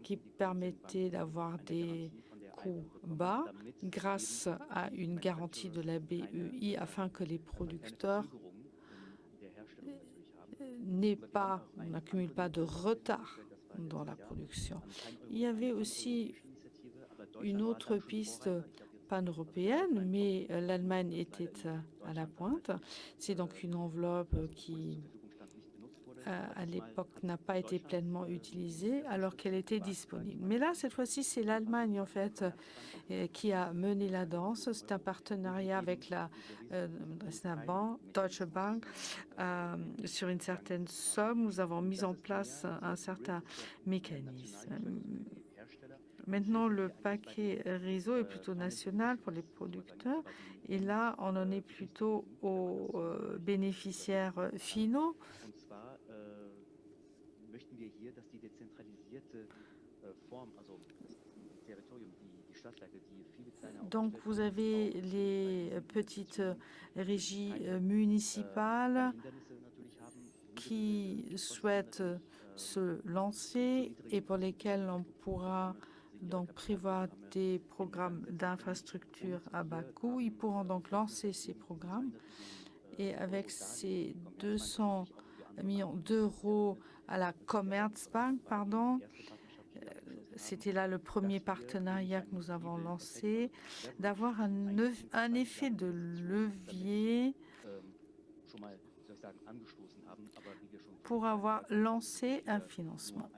qui permettaient d'avoir des coûts bas grâce à une garantie de la BEI afin que les producteurs n'accumulent pas de retard dans la production. Il y avait aussi une autre piste pan-européenne, mais l'Allemagne était à la pointe. C'est donc une enveloppe qui, à l'époque, n'a pas été pleinement utilisée alors qu'elle était disponible. Mais là, cette fois-ci, c'est l'Allemagne, en fait, qui a mené la danse. C'est un partenariat avec la Deutsche Bank sur une certaine somme. Nous avons mis en place un certain mécanisme. Maintenant, le paquet réseau est plutôt national pour les producteurs. Et là, on en est plutôt aux bénéficiaires finaux. Donc, vous avez les petites régies municipales qui souhaitent se lancer et pour lesquelles on pourra donc prévoir des programmes d'infrastructure à bas coût. Ils pourront donc lancer ces programmes et avec ces 200 millions d'euros à la Commerzbank, c'était là le premier partenariat que nous avons lancé, d'avoir un effet de levier pour avoir lancé un financement.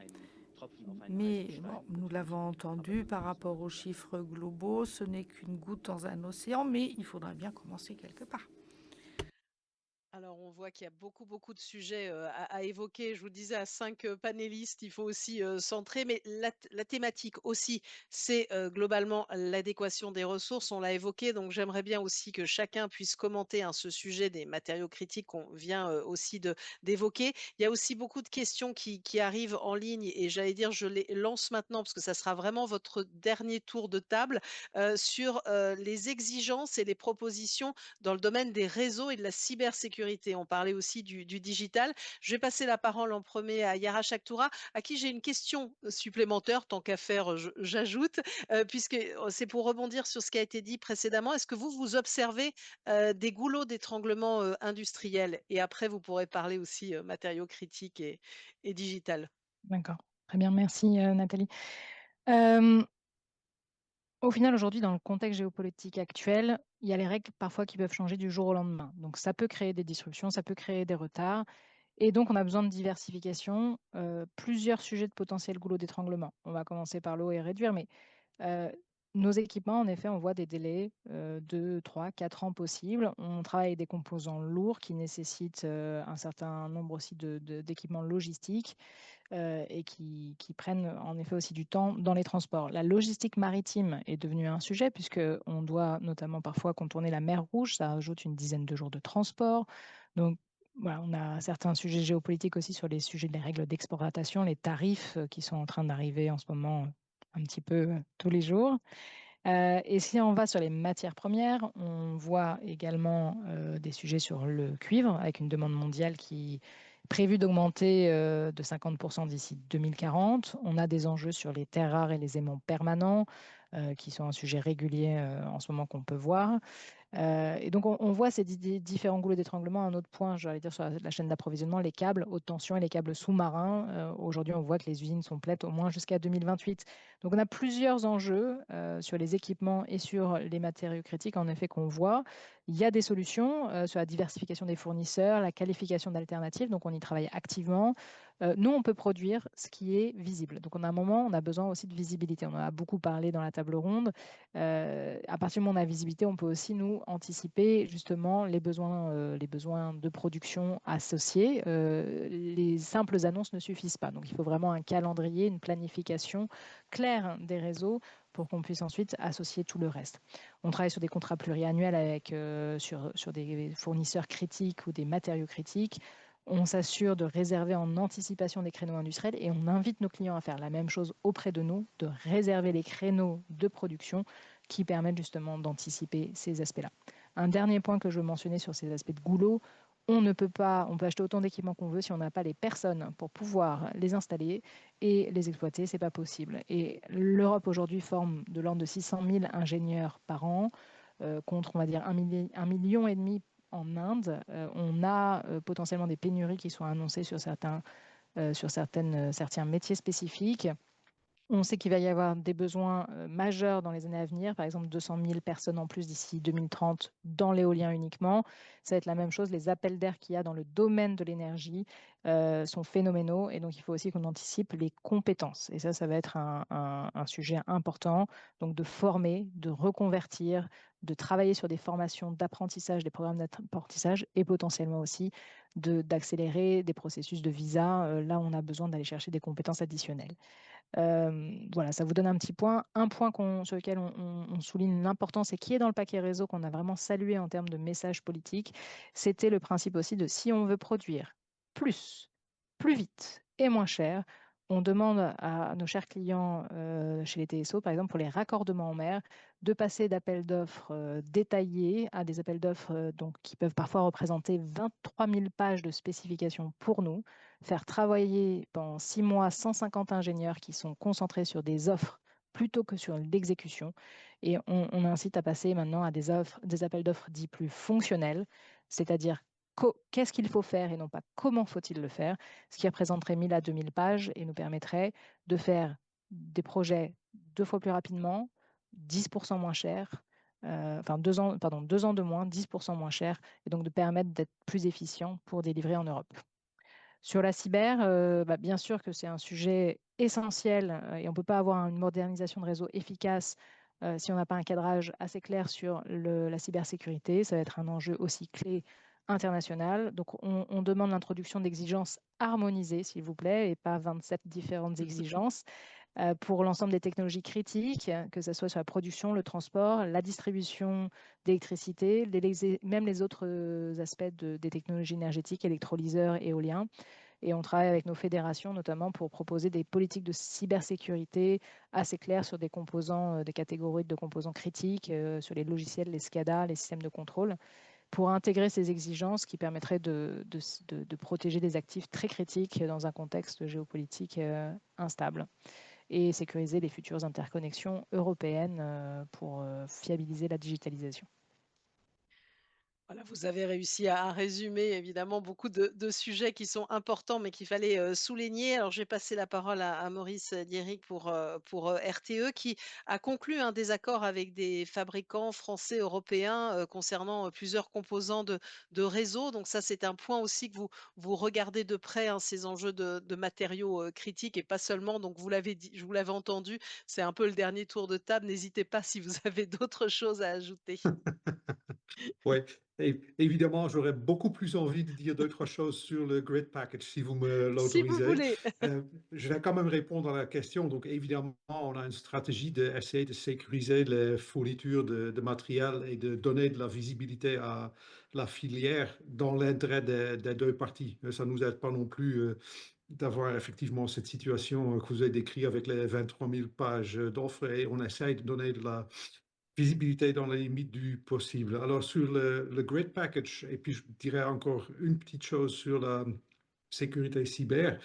Mais bon, nous l'avons entendu par rapport aux chiffres globaux, ce n'est qu'une goutte dans un océan, mais il faudra bien commencer quelque part. Alors, on voit qu'il y a beaucoup de sujets à évoquer. Je vous disais, à 5 panélistes, il faut aussi centrer. Mais la thématique aussi, c'est globalement l'adéquation des ressources. On l'a évoqué. Donc, j'aimerais bien aussi que chacun puisse commenter ce sujet des matériaux critiques qu'on vient aussi d'évoquer. Il y a aussi beaucoup de questions qui arrivent en ligne. Et j'allais dire, je les lance maintenant parce que ça sera vraiment votre dernier tour de table sur les exigences et les propositions dans le domaine des réseaux et de la cybersécurité cybersécurité. On parlait aussi du digital. Je vais passer la parole en premier à Yara Chaktoura, à qui j'ai une question supplémentaire, tant qu'à faire, j'ajoute, puisque c'est pour rebondir sur ce qui a été dit précédemment. Est-ce que vous observez des goulots d'étranglement industriels? Et après, vous pourrez parler aussi matériaux critiques et digital. D'accord, très bien, merci Nathalie. Au final, aujourd'hui, dans le contexte géopolitique actuel, il y a les règles parfois qui peuvent changer du jour au lendemain. Donc, ça peut créer des disruptions, ça peut créer des retards. Et donc, on a besoin de diversification, plusieurs sujets de potentiel goulot d'étranglement. On va commencer par l'eau et réduire, mais nos équipements, en effet, on voit des délais 2, 3, 4 ans possibles. On travaille avec des composants lourds qui nécessitent un certain nombre aussi d'équipements logistiques et qui prennent en effet aussi du temps dans les transports. La logistique maritime est devenue un sujet puisqu'on doit notamment parfois contourner la mer Rouge. Ça ajoute une dizaine de jours de transport. Donc, voilà, on a certains sujets géopolitiques aussi sur les sujets des règles d'exportation, les tarifs qui sont en train d'arriver en ce moment un petit peu tous les jours. Et si on va sur les matières premières, on voit également des sujets sur le cuivre, avec une demande mondiale qui est prévue d'augmenter de 50% d'ici 2040. On a des enjeux sur les terres rares et les aimants permanents, qui sont un sujet régulier en ce moment qu'on peut voir. Et donc, on voit ces différents goulots d'étranglement. Un autre point, j'allais dire, sur la chaîne d'approvisionnement, les câbles haute tension et les câbles sous-marins. Aujourd'hui, on voit que les usines sont pleines au moins jusqu'à 2028. Donc, on a plusieurs enjeux sur les équipements et sur les matériaux critiques, en effet, qu'on voit. Il y a des solutions sur la diversification des fournisseurs, la qualification d'alternatives. Donc, on y travaille activement. Nous, on peut produire ce qui est visible. Donc, on a un moment, on a besoin aussi de visibilité. On en a beaucoup parlé dans la table ronde. À partir du moment où on a visibilité, on peut aussi, nous, anticiper justement les besoins de production associés. Les simples annonces ne suffisent pas. Donc, il faut vraiment un calendrier, une planification claire des réseaux pour qu'on puisse ensuite associer tout le reste. On travaille sur des contrats pluriannuels avec, sur des fournisseurs critiques ou des matériaux critiques. On s'assure de réserver en anticipation des créneaux industriels et on invite nos clients à faire la même chose auprès de nous, de réserver les créneaux de production qui permettent justement d'anticiper ces aspects-là. Un dernier point que je veux mentionner sur ces aspects de goulot, on peut acheter autant d'équipements qu'on veut si on n'a pas les personnes pour pouvoir les installer et les exploiter, c'est pas possible. Et l'Europe aujourd'hui forme de l'ordre de 600 000 ingénieurs par an, contre, on va dire, 1,5 million en Inde. On a potentiellement des pénuries qui sont annoncées sur certains métiers spécifiques. On sait qu'il va y avoir des besoins majeurs dans les années à venir, par exemple 200 000 personnes en plus d'ici 2030 dans l'éolien uniquement. Ça va être la même chose, les appels d'air qu'il y a dans le domaine de l'énergie sont phénoménaux et donc il faut aussi qu'on anticipe les compétences. Et ça va être un sujet important, donc de former, de reconvertir, de travailler sur des formations d'apprentissage, des programmes d'apprentissage et potentiellement aussi d'accélérer des processus de visa. Là, on a besoin d'aller chercher des compétences additionnelles. Voilà, ça vous donne un petit point. Un point sur lequel on souligne l'importance et qui est dans le paquet réseau qu'on a vraiment salué en termes de message politique, c'était le principe aussi de si on veut produire plus vite et moins cher, on demande à nos chers clients chez les TSO, par exemple pour les raccordements en mer, de passer d'appels d'offres détaillés à des appels d'offres qui peuvent parfois représenter 23 000 pages de spécifications pour nous, faire travailler pendant 6 mois 150 ingénieurs qui sont concentrés sur des offres plutôt que sur l'exécution. Et on incite à passer maintenant à des appels d'offres dits plus fonctionnels, c'est-à-dire qu'est-ce qu'il faut faire et non pas comment faut-il le faire, ce qui représenterait 1000 à 2000 pages et nous permettrait de faire des projets 2 fois plus rapidement, 10% moins cher, 2 ans de moins, 10% moins cher, et donc de permettre d'être plus efficient pour délivrer en Europe. Sur la cyber, bien sûr que c'est un sujet essentiel et on ne peut pas avoir une modernisation de réseau efficace si on n'a pas un cadrage assez clair sur la cybersécurité. Ça va être un enjeu aussi clé international. Donc, on demande l'introduction d'exigences harmonisées, s'il vous plaît, et pas 27 différentes exigences pour l'ensemble des technologies critiques, que ce soit sur la production, le transport, la distribution d'électricité, même les autres aspects des technologies énergétiques, électrolyseurs, éoliens. Et on travaille avec nos fédérations notamment pour proposer des politiques de cybersécurité assez claires sur des composants, des catégories de composants critiques, sur les logiciels, les SCADA, les systèmes de contrôle. pour intégrer ces exigences qui permettraient de protéger des actifs très critiques dans un contexte géopolitique instable et sécuriser les futures interconnexions européennes pour fiabiliser la digitalisation. Voilà, vous avez réussi à résumer évidemment beaucoup de sujets qui sont importants, mais qu'il fallait souligner. Alors, je vais passer la parole à Maurice Dierick pour RTE, qui a conclu un désaccord avec des fabricants français, européens, concernant plusieurs composants de réseau. Donc ça, c'est un point aussi que vous regardez de près, hein, ces enjeux de matériaux critiques et pas seulement. Donc vous l'avez dit, je vous l'avais entendu, c'est un peu le dernier tour de table. N'hésitez pas si vous avez d'autres choses à ajouter. Oui, évidemment, j'aurais beaucoup plus envie de dire d'autres choses sur le grid package si vous me Si vous l'autorisez. voulez. Je vais quand même répondre à la question. Donc, évidemment, on a une stratégie d'essayer de sécuriser les fournitures de matériel et de donner de la visibilité à la filière dans l'intérêt des deux parties. Ça ne nous aide pas non plus d'avoir effectivement cette situation que vous avez décrite avec les 23 000 pages d'offres et on essaye de donner de la visibilité dans les limites du possible. Alors sur le grid package, et puis je dirais encore une petite chose sur la sécurité cyber.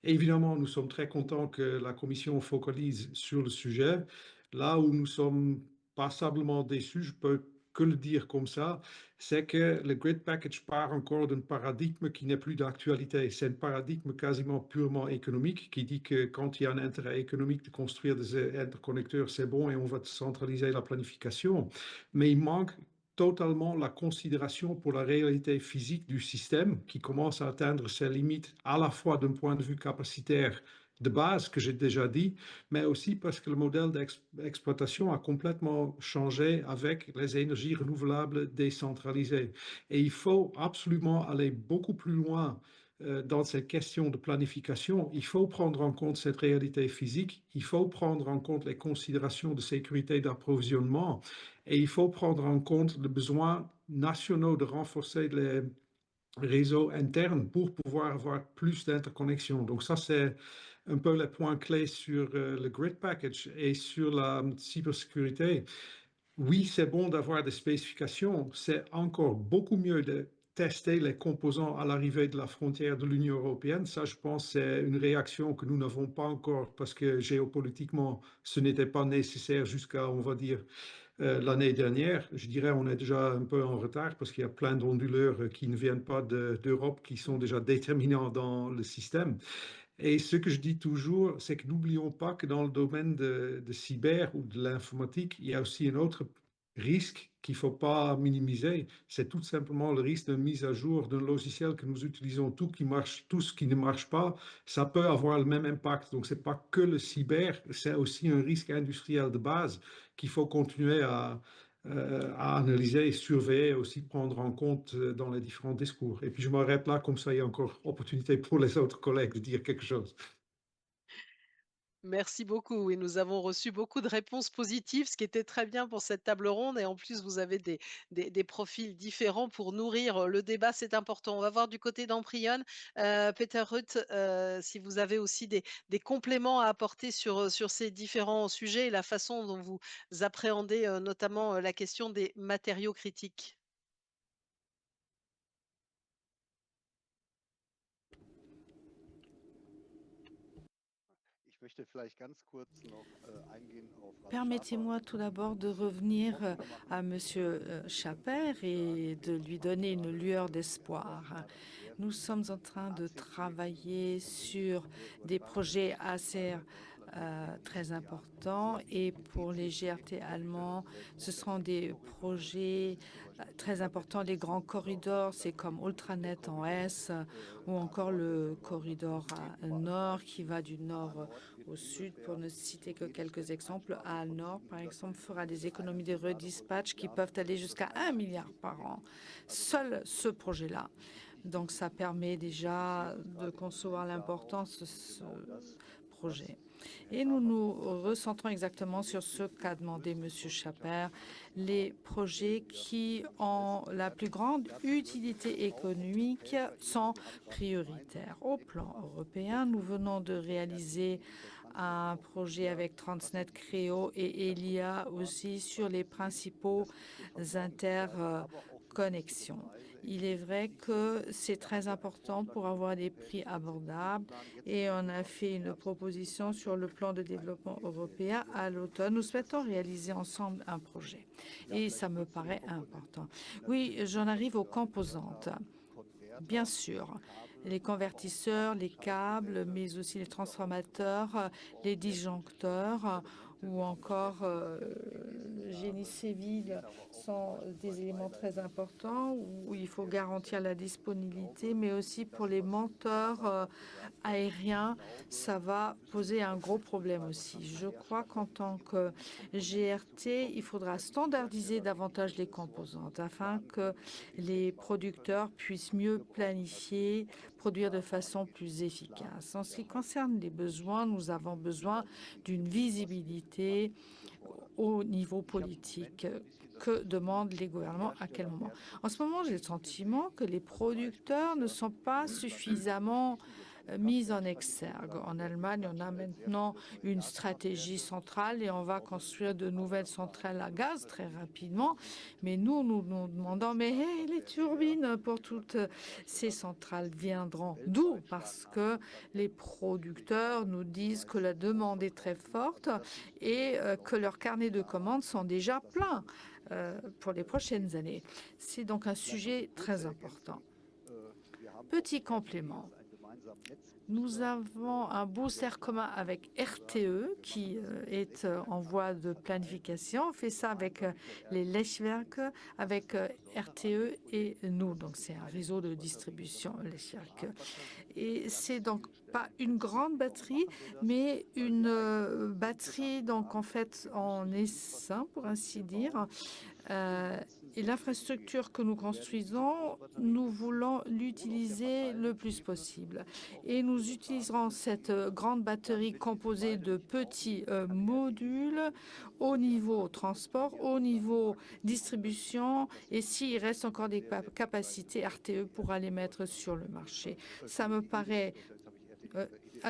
Évidemment, nous sommes très contents que la Commission focalise sur le sujet. Là où nous sommes passablement déçus, je peux que le dire comme ça, c'est que le grid package part encore d'un paradigme qui n'est plus d'actualité. C'est un paradigme quasiment purement économique qui dit que quand il y a un intérêt économique de construire des interconnecteurs, c'est bon et on va centraliser la planification. Mais il manque totalement la considération pour la réalité physique du système qui commence à atteindre ses limites à la fois d'un point de vue capacitaire de base, que j'ai déjà dit, mais aussi parce que le modèle d'exploitation a complètement changé avec les énergies renouvelables décentralisées. Et il faut absolument aller beaucoup plus loin dans cette question de planification. Il faut prendre en compte cette réalité physique, il faut prendre en compte les considérations de sécurité d'approvisionnement et il faut prendre en compte le besoin nationaux de renforcer les réseaux internes pour pouvoir avoir plus d'interconnexions. Donc ça, c'est un peu les points clés sur le grid package et sur la cybersécurité. Oui, c'est bon d'avoir des spécifications. C'est encore beaucoup mieux de tester les composants à l'arrivée de la frontière de l'Union européenne. Ça, je pense, c'est une réaction que nous n'avons pas encore parce que géopolitiquement, ce n'était pas nécessaire jusqu'à, on va dire, l'année dernière. Je dirais on est déjà un peu en retard parce qu'il y a plein d'onduleurs qui ne viennent pas d'Europe qui sont déjà déterminants dans le système. Et ce que je dis toujours, c'est que n'oublions pas que dans le domaine de cyber ou de l'informatique, il y a aussi un autre risque qu'il ne faut pas minimiser. C'est tout simplement le risque de mise à jour d'un logiciel que nous utilisons, tout qui marche, tout ce qui ne marche pas, ça peut avoir le même impact. Donc, ce n'est pas que le cyber, c'est aussi un risque industriel de base qu'il faut continuer à analyser et surveiller et aussi prendre en compte dans les différents discours. Et puis je m'arrête là, comme ça il y a encore opportunité pour les autres collègues de dire quelque chose. Merci beaucoup. Oui, nous avons reçu beaucoup de réponses positives, ce qui était très bien pour cette table ronde. Et en plus, vous avez des profils différents pour nourrir le débat. C'est important. On va voir du côté d'Amprion. Peter Ruth, si vous avez aussi des compléments à apporter sur ces différents sujets et la façon dont vous appréhendez notamment la question des matériaux critiques. Permettez-moi tout d'abord de revenir à Monsieur Schapper et de lui donner une lueur d'espoir. Nous sommes en train de travailler sur des projets assez très importants et pour les GRT allemands, ce seront des projets très importants. Les grands corridors, c'est comme Ultranet en S ou encore le corridor nord qui va du nord au sud, pour ne citer que quelques exemples. À nord, par exemple, fera des économies de redispatch qui peuvent aller jusqu'à 1 milliard par an. Seul ce projet-là. Donc, ça permet déjà de concevoir l'importance de ce projet. Et nous nous recentrons exactement sur ce qu'a demandé M. Schapper, les projets qui ont la plus grande utilité économique sont prioritaires. Au plan européen, nous venons de réaliser un projet avec Transnet, Creo et Elia aussi sur les principaux connexion. Il est vrai que c'est très important pour avoir des prix abordables et on a fait une proposition sur le plan de développement européen à l'automne. Nous souhaitons réaliser ensemble un projet et ça me paraît important. Oui, j'en arrive aux composantes. Bien sûr, les convertisseurs, les câbles, mais aussi les transformateurs, les disjoncteurs ou encore le génie civil sont des éléments très importants où il faut garantir la disponibilité, mais aussi pour les monteurs aériens, ça va poser un gros problème aussi. Je crois qu'en tant que GRT, il faudra standardiser davantage les composantes afin que les producteurs puissent mieux planifier, produire de façon plus efficace. En ce qui concerne les besoins, nous avons besoin d'une visibilité au niveau politique. Que demandent les gouvernements à quel moment? En ce moment, j'ai le sentiment que les producteurs ne sont pas suffisamment mis en exergue. En Allemagne, on a maintenant une stratégie centrale et on va construire de nouvelles centrales à gaz très rapidement. Mais nous nous demandons, mais les turbines pour toutes ces centrales viendront d'où? Parce que les producteurs nous disent que la demande est très forte et que leurs carnets de commandes sont déjà pleins pour les prochaines années. C'est donc un sujet très important. Petit complément. Nous avons un beau cercle commun avec RTE qui est en voie de planification. On fait ça avec les Lechwerke, avec RTE et nous. Donc, c'est un réseau de distribution Lechwerke. Et c'est donc pas une grande batterie, mais une batterie, donc en fait, en essaim, pour ainsi dire. Et l'infrastructure que nous construisons, nous voulons l'utiliser le plus possible. Et nous utiliserons cette grande batterie composée de petits modules au niveau transport, au niveau distribution. Et s'il reste encore des capacités, RTE pourra les mettre sur le marché. Ça me paraît...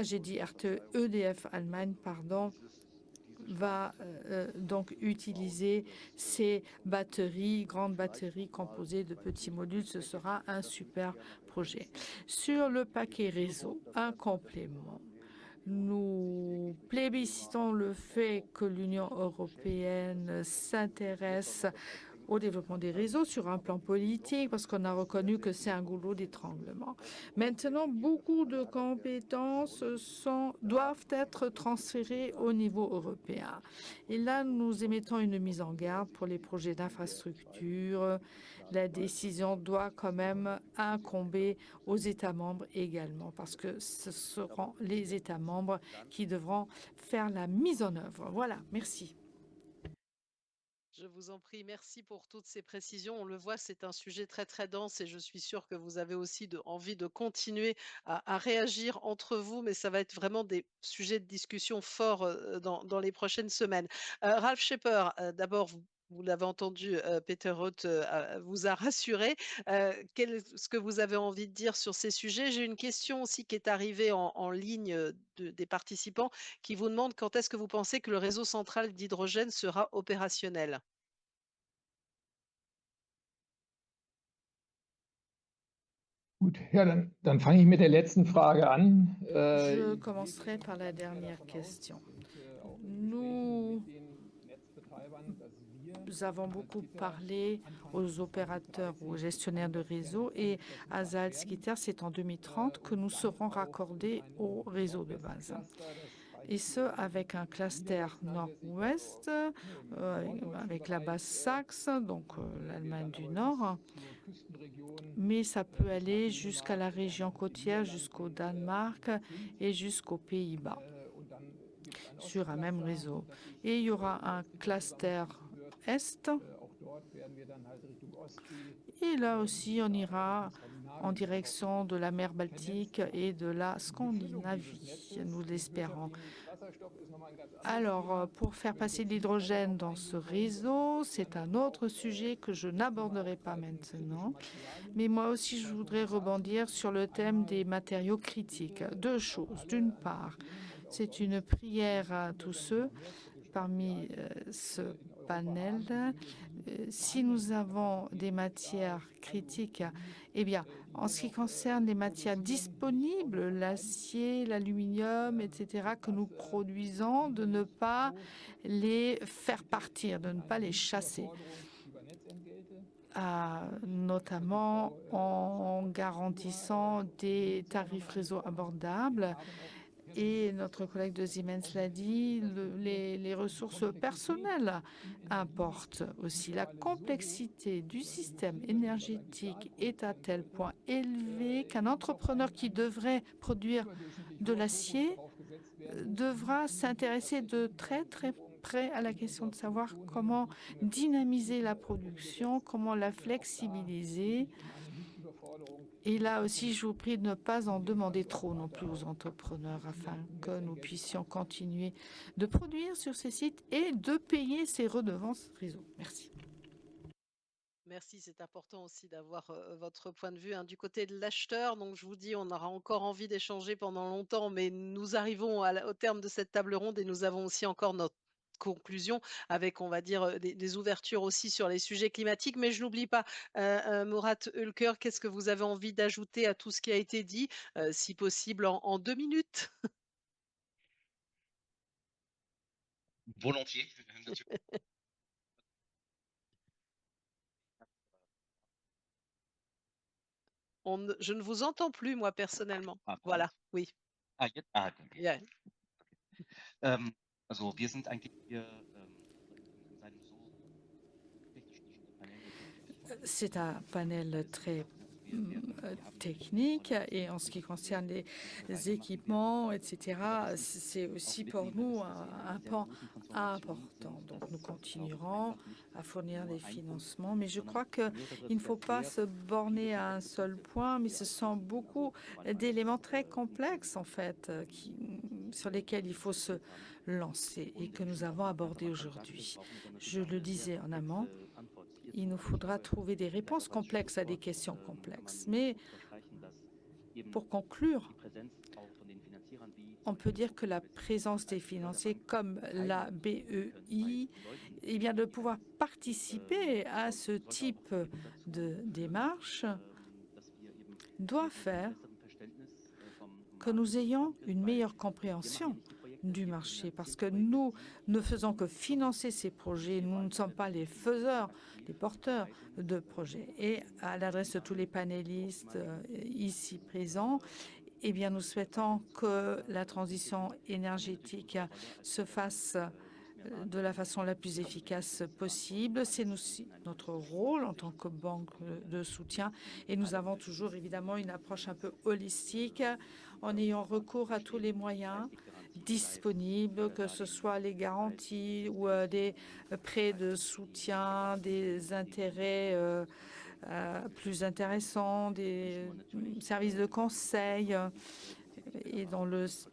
j'ai dit RTE, EDF Allemagne, pardon, va donc utiliser ces batteries, grandes batteries composées de petits modules. Ce sera un super projet. Sur le paquet réseau, un complément. Nous plébiscitons le fait que l'Union européenne s'intéresse au développement des réseaux sur un plan politique, parce qu'on a reconnu que c'est un goulot d'étranglement. Maintenant, beaucoup de compétences doivent être transférées au niveau européen. Et là, nous émettons une mise en garde pour les projets d'infrastructure. La décision doit quand même incomber aux États membres également, parce que ce seront les États membres qui devront faire la mise en œuvre. Voilà, merci. Je vous en prie, merci pour toutes ces précisions. On le voit, c'est un sujet très très dense et je suis sûre que vous avez aussi envie de continuer à réagir entre vous, mais ça va être vraiment des sujets de discussion forts dans les prochaines semaines. Ralph Schepper, d'abord, vous l'avez entendu, Peter Roth vous a rassuré. Quel est ce que vous avez envie de dire sur ces sujets? J'ai une question aussi qui est arrivée en ligne des participants qui vous demandent quand est-ce que vous pensez que le réseau central d'hydrogène sera opérationnel? Gut, ja, dann fange ich mit der letzten Frage an. Je commencerai par la dernière question. Nous avons beaucoup parlé aux opérateurs, aux gestionnaires de réseau et à Salzgitter, c'est en 2030 que nous serons raccordés au réseau de base. Et ce, avec un cluster nord-ouest, avec la base Saxe, donc l'Allemagne du Nord. Mais ça peut aller jusqu'à la région côtière, jusqu'au Danemark et jusqu'aux Pays-Bas, sur un même réseau. Et il y aura un cluster Est. Et là aussi, on ira en direction de la mer Baltique et de la Scandinavie, nous l'espérons. Alors, pour faire passer de l'hydrogène dans ce réseau, c'est un autre sujet que je n'aborderai pas maintenant. Mais moi aussi, je voudrais rebondir sur le thème des matériaux critiques. Deux choses. D'une part, c'est une prière à tous ceux parmi ce panel si nous avons des matières critiques, eh bien, en ce qui concerne les matières disponibles, l'acier, l'aluminium, etc., que nous produisons, de ne pas les faire partir, de ne pas les chasser, notamment en garantissant des tarifs réseau abordables. Et notre collègue de Siemens l'a dit, les ressources personnelles importent aussi. La complexité du système énergétique est à tel point élevée qu'un entrepreneur qui devrait produire de l'acier devra s'intéresser de très près à la question de savoir comment dynamiser la production, comment la flexibiliser. Et là aussi, je vous prie de ne pas en demander trop non plus aux entrepreneurs afin que nous puissions continuer de produire sur ces sites et de payer ces redevances réseau. Merci. Merci, c'est important aussi d'avoir votre point de vue hein, du côté de l'acheteur. Donc, je vous dis, on aura encore envie d'échanger pendant longtemps, mais nous arrivons au terme de cette table ronde et nous avons aussi encore notre conclusion avec, on va dire, des ouvertures aussi sur les sujets climatiques. Mais je n'oublie pas, Murat Ülker, qu'est-ce que vous avez envie d'ajouter à tout ce qui a été dit, si possible en 2 minutes? Volontiers. Je ne vous entends plus, moi, personnellement. Ah, Voilà, oui. jetzt? Okay. Ja. Also wir sind eigentlich hier in seinem so technisch Panel natürlich. C'est un panel très technique et en ce qui concerne les équipements, etc., c'est aussi pour nous un pan important. Donc nous continuerons à fournir des financements, mais je crois qu'il ne faut pas se borner à un seul point, mais ce sont beaucoup d'éléments très complexes en fait sur lesquels il faut se lancer et que nous avons abordés aujourd'hui. Je le disais en amont, il nous faudra trouver des réponses complexes à des questions complexes. Mais pour conclure, on peut dire que la présence des financiers comme la BEI, eh bien, de pouvoir participer à ce type de démarche doit faire que nous ayons une meilleure compréhension du marché, parce que nous ne faisons que financer ces projets. Nous ne sommes pas les faiseurs, les porteurs de projets. Et à l'adresse de tous les panélistes ici présents, eh bien, nous souhaitons que la transition énergétique se fasse de la façon la plus efficace possible. C'est notre rôle en tant que banque de soutien et nous avons toujours évidemment une approche un peu holistique en ayant recours à tous les moyens disponibles, que ce soit les garanties ou des prêts de soutien, des intérêts plus intéressants, des services de conseil et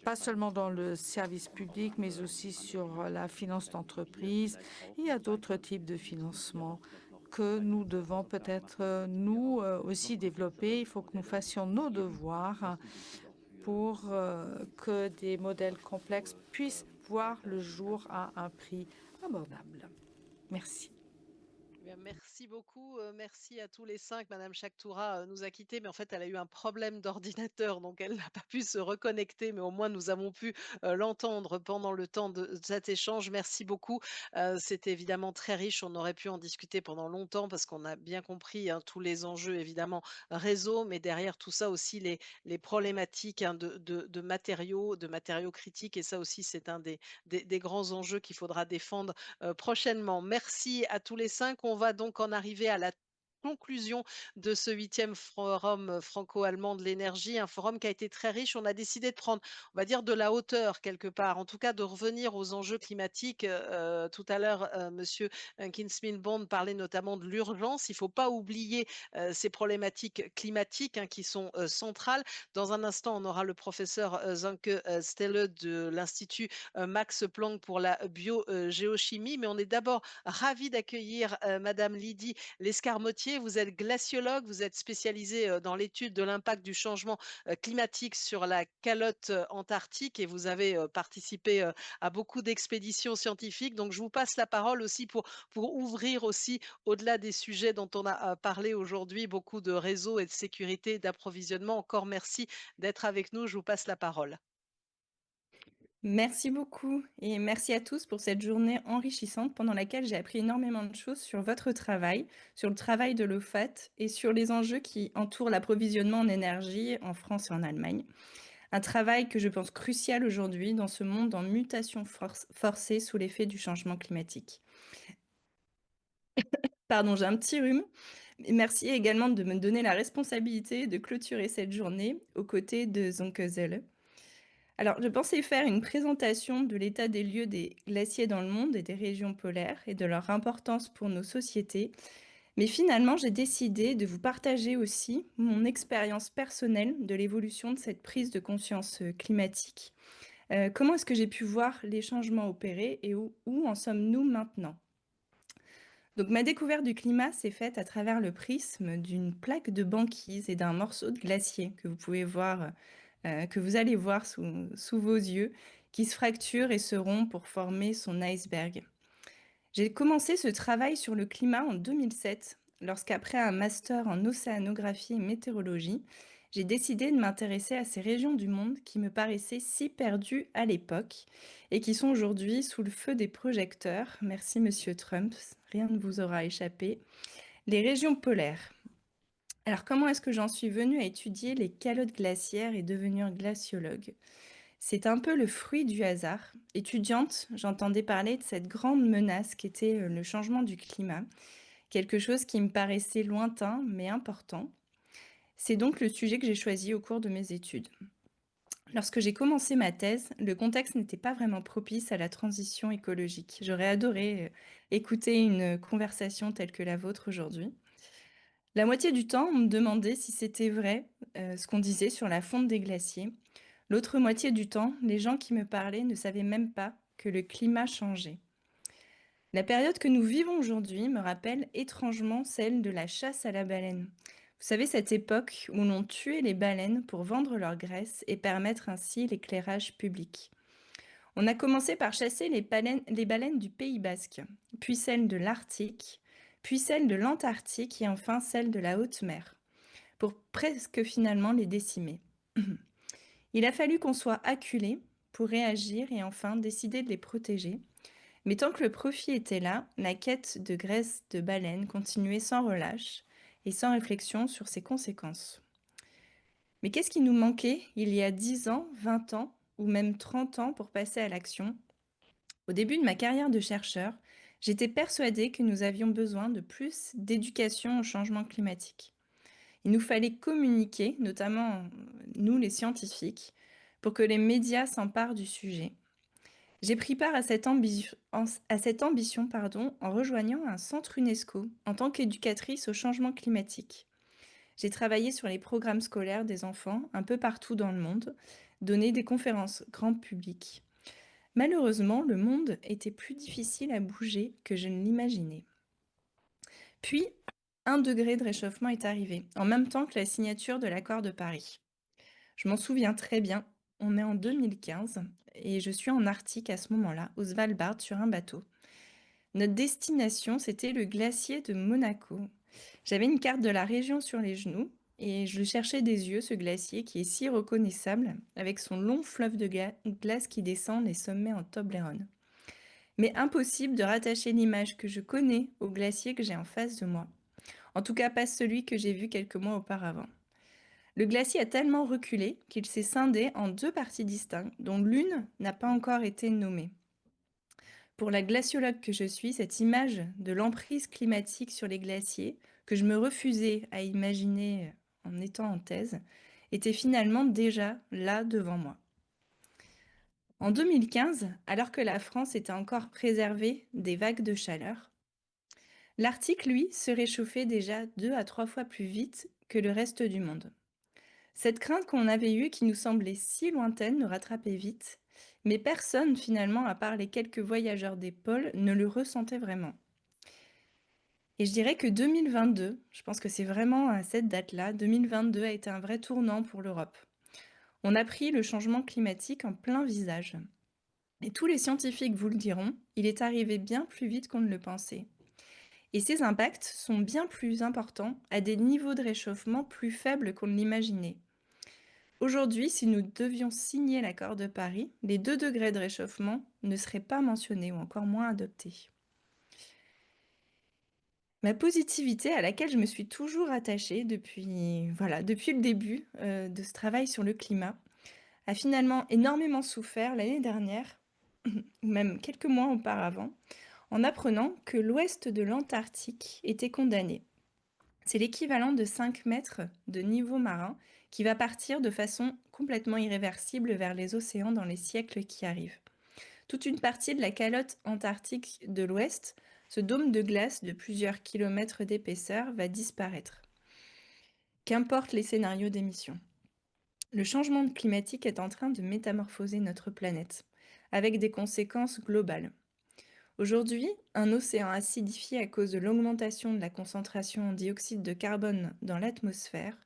pas seulement dans le service public, mais aussi sur la finance d'entreprise. Il y a d'autres types de financement que nous devons peut-être nous aussi développer. Il faut que nous fassions nos devoirs pour que des modèles complexes puissent voir le jour à un prix abordable. Merci. Merci beaucoup. Merci à tous les 5. Madame Chaktoura nous a quittés, mais en fait, elle a eu un problème d'ordinateur, donc elle n'a pas pu se reconnecter, mais au moins nous avons pu l'entendre pendant le temps de cet échange. Merci beaucoup. C'était évidemment très riche. On aurait pu en discuter pendant longtemps parce qu'on a bien compris hein, tous les enjeux, évidemment, réseau, mais derrière tout ça aussi les problématiques hein, de matériaux critiques. Et ça aussi, c'est un des grands enjeux qu'il faudra défendre prochainement. Merci à tous les 5. On va donc en arriver à la conclusion de ce 8e forum franco-allemand de l'énergie, un forum qui a été très riche. On a décidé de prendre, on va dire, de la hauteur quelque part, en tout cas de revenir aux enjeux climatiques. Tout à l'heure, Monsieur Kinsman-Bond parlait notamment de l'urgence. Il ne faut pas oublier ces problématiques climatiques hein, qui sont centrales. Dans un instant, on aura le professeur Zanke Stelle de l'Institut Max Planck pour la biogéochimie, mais on est d'abord ravis d'accueillir Madame Lydie Lescarmotier métier, vous êtes glaciologue, vous êtes spécialisé dans l'étude de l'impact du changement climatique sur la calotte antarctique et vous avez participé à beaucoup d'expéditions scientifiques. Donc, je vous passe la parole aussi pour ouvrir aussi, au-delà des sujets dont on a parlé aujourd'hui, beaucoup de réseaux et de sécurité, d'approvisionnement. Encore merci d'être avec nous. Je vous passe la parole. Merci beaucoup et merci à tous pour cette journée enrichissante pendant laquelle j'ai appris énormément de choses sur votre travail, sur le travail de l'OFAT et sur les enjeux qui entourent l'approvisionnement en énergie en France et en Allemagne. Un travail que je pense crucial aujourd'hui dans ce monde en mutation forcée sous l'effet du changement climatique. Pardon, j'ai un petit rhume. Merci également de me donner la responsabilité de clôturer cette journée aux côtés de Zonke Zelle. Alors, je pensais faire une présentation de l'état des lieux des glaciers dans le monde et des régions polaires et de leur importance pour nos sociétés. Mais finalement, j'ai décidé de vous partager aussi mon expérience personnelle de l'évolution de cette prise de conscience climatique. Comment est-ce que j'ai pu voir les changements opérés et où en sommes-nous maintenant? Donc, ma découverte du climat s'est faite à travers le prisme d'une plaque de banquise et d'un morceau de glacier que vous pouvez voir que vous allez voir sous vos yeux, qui se fracture et se rompt pour former son iceberg. J'ai commencé ce travail sur le climat en 2007, lorsqu'après un master en océanographie et météorologie, j'ai décidé de m'intéresser à ces régions du monde qui me paraissaient si perdues à l'époque et qui sont aujourd'hui sous le feu des projecteurs. Merci Monsieur Trump, rien ne vous aura échappé. Les régions polaires. Alors, comment est-ce que j'en suis venue à étudier les calottes glaciaires et devenir glaciologue? C'est un peu le fruit du hasard. Étudiante, j'entendais parler de cette grande menace qu'était le changement du climat, quelque chose qui me paraissait lointain mais important. C'est donc le sujet que j'ai choisi au cours de mes études. Lorsque j'ai commencé ma thèse, le contexte n'était pas vraiment propice à la transition écologique. J'aurais adoré écouter une conversation telle que la vôtre aujourd'hui. La moitié du temps, on me demandait si c'était vrai ce qu'on disait sur la fonte des glaciers. L'autre moitié du temps, les gens qui me parlaient ne savaient même pas que le climat changeait. La période que nous vivons aujourd'hui me rappelle étrangement celle de la chasse à la baleine. Vous savez, cette époque où l'on tuait les baleines pour vendre leur graisse et permettre ainsi l'éclairage public. On a commencé par chasser les baleines du Pays Basque, puis celles de l'Arctique, puis celles de l'Antarctique et enfin celles de la haute mer, pour presque finalement les décimer. Il a fallu qu'on soit acculé pour réagir et enfin décider de les protéger. Mais tant que le profit était là, la quête de graisse de baleine continuait sans relâche et sans réflexion sur ses conséquences. Mais qu'est-ce qui nous manquait il y a 10 ans, 20 ans ou même 30 ans pour passer à l'action? Au début de ma carrière de chercheur, j'étais persuadée que nous avions besoin de plus d'éducation au changement climatique. Il nous fallait communiquer, notamment nous les scientifiques, pour que les médias s'emparent du sujet. J'ai pris part à cette ambition en rejoignant un centre UNESCO en tant qu'éducatrice au changement climatique. J'ai travaillé sur les programmes scolaires des enfants un peu partout dans le monde, donné des conférences grand public. Malheureusement, le monde était plus difficile à bouger que je ne l'imaginais. Puis, 1 degré de réchauffement est arrivé, en même temps que la signature de l'accord de Paris. Je m'en souviens très bien, on est en 2015 et je suis en Arctique à ce moment-là, au Svalbard, sur un bateau. Notre destination, c'était le glacier de Monaco. J'avais une carte de la région sur les genoux et je le cherchais des yeux, ce glacier qui est si reconnaissable, avec son long fleuve de glace qui descend les sommets en Toblerone. Mais impossible de rattacher l'image que je connais au glacier que j'ai en face de moi. En tout cas, pas celui que j'ai vu quelques mois auparavant. Le glacier a tellement reculé qu'il s'est scindé en 2 parties distinctes, dont l'une n'a pas encore été nommée. Pour la glaciologue que je suis, cette image de l'emprise climatique sur les glaciers, que je me refusais à imaginer en étant en thèse, était finalement déjà là devant moi. En 2015, alors que la France était encore préservée des vagues de chaleur, l'Arctique, lui, se réchauffait déjà 2 à 3 fois plus vite que le reste du monde. Cette crainte qu'on avait eue, qui nous semblait si lointaine, nous rattrapait vite, mais personne finalement, à part les quelques voyageurs des pôles, ne le ressentait vraiment. Et je dirais que 2022, je pense que c'est vraiment à cette date-là, 2022 a été un vrai tournant pour l'Europe. On a pris le changement climatique en plein visage. Et tous les scientifiques vous le diront, il est arrivé bien plus vite qu'on ne le pensait. Et ces impacts sont bien plus importants à des niveaux de réchauffement plus faibles qu'on ne l'imaginait. Aujourd'hui, si nous devions signer l'accord de Paris, les 2 degrés de réchauffement ne seraient pas mentionnés ou encore moins adoptés. Ma positivité à laquelle je me suis toujours attachée depuis le début de ce travail sur le climat, a finalement énormément souffert l'année dernière, ou même quelques mois auparavant, en apprenant que l'ouest de l'Antarctique était condamné. C'est l'équivalent de 5 mètres de niveau marin qui va partir de façon complètement irréversible vers les océans dans les siècles qui arrivent. Toute une partie de la calotte antarctique de l'Ouest, ce dôme de glace de plusieurs kilomètres d'épaisseur, va disparaître. Qu'importe les scénarios d'émission. Le changement climatique est en train de métamorphoser notre planète, avec des conséquences globales. Aujourd'hui, un océan acidifié à cause de l'augmentation de la concentration en dioxyde de carbone dans l'atmosphère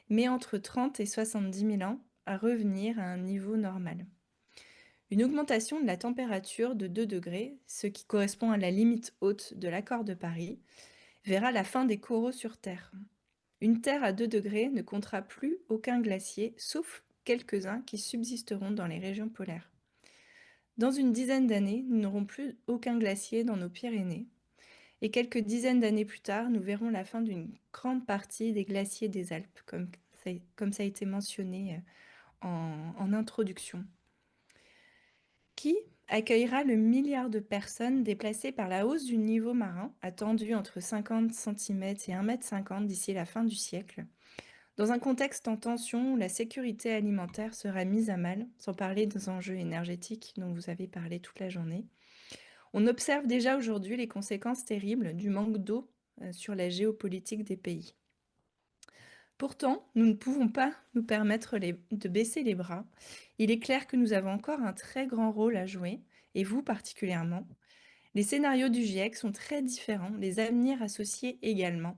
met entre 30 et 70 000 ans à revenir à un niveau normal. Une augmentation de la température de 2 degrés, ce qui correspond à la limite haute de l'accord de Paris, verra la fin des coraux sur Terre. Une Terre à 2 degrés ne comptera plus aucun glacier, sauf quelques-uns qui subsisteront dans les régions polaires. Dans une dizaine d'années, nous n'aurons plus aucun glacier dans nos Pyrénées. Et quelques dizaines d'années plus tard, nous verrons la fin d'une grande partie des glaciers des Alpes, comme ça a été mentionné en introduction. Qui accueillera le milliard de personnes déplacées par la hausse du niveau marin, attendue entre 50 cm et 1,50 m d'ici la fin du siècle, dans un contexte en tension où la sécurité alimentaire sera mise à mal, sans parler des enjeux énergétiques dont vous avez parlé toute la journée. On observe déjà aujourd'hui les conséquences terribles du manque d'eau sur la géopolitique des pays. Pourtant, nous ne pouvons pas nous permettre de baisser les bras. Il est clair que nous avons encore un très grand rôle à jouer, et vous particulièrement. Les scénarios du GIEC sont très différents, les avenirs associés également.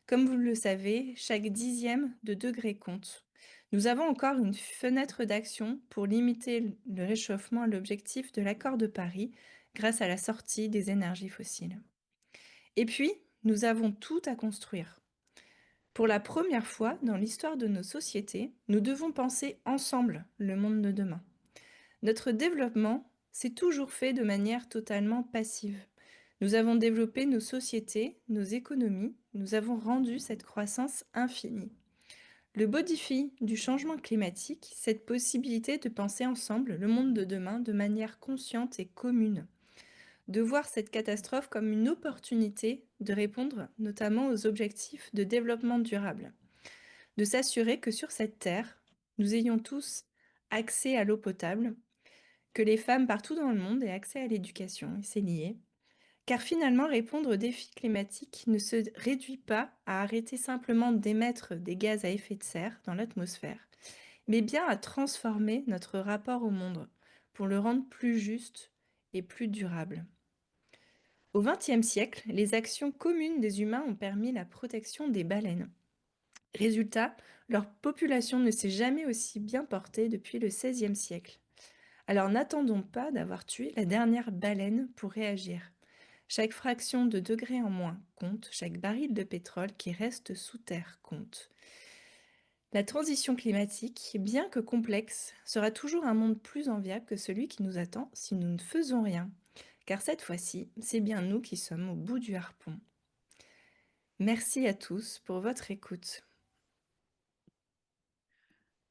Comme vous le savez, chaque dixième de degré compte. Nous avons encore une fenêtre d'action pour limiter le réchauffement à l'objectif de l'accord de Paris grâce à la sortie des énergies fossiles. Et puis, nous avons tout à construire. Pour la première fois dans l'histoire de nos sociétés, nous devons penser ensemble le monde de demain. Notre développement s'est toujours fait de manière totalement passive. Nous avons développé nos sociétés, nos économies, nous avons rendu cette croissance infinie. Le beau défi du changement climatique, cette possibilité de penser ensemble le monde de demain de manière consciente et commune. De voir cette catastrophe comme une opportunité de répondre notamment aux objectifs de développement durable. De s'assurer que sur cette terre, nous ayons tous accès à l'eau potable, que les femmes partout dans le monde aient accès à l'éducation, et c'est lié. Car finalement, répondre aux défis climatiques ne se réduit pas à arrêter simplement d'émettre des gaz à effet de serre dans l'atmosphère, mais bien à transformer notre rapport au monde pour le rendre plus juste et plus durable. Au XXe siècle, les actions communes des humains ont permis la protection des baleines. Résultat, leur population ne s'est jamais aussi bien portée depuis le XVIe siècle. Alors n'attendons pas d'avoir tué la dernière baleine pour réagir. Chaque fraction de degré en moins compte, chaque baril de pétrole qui reste sous terre compte. La transition climatique, bien que complexe, sera toujours un monde plus enviable que celui qui nous attend si nous ne faisons rien. Car cette fois-ci, c'est bien nous qui sommes au bout du harpon. Merci à tous pour votre écoute.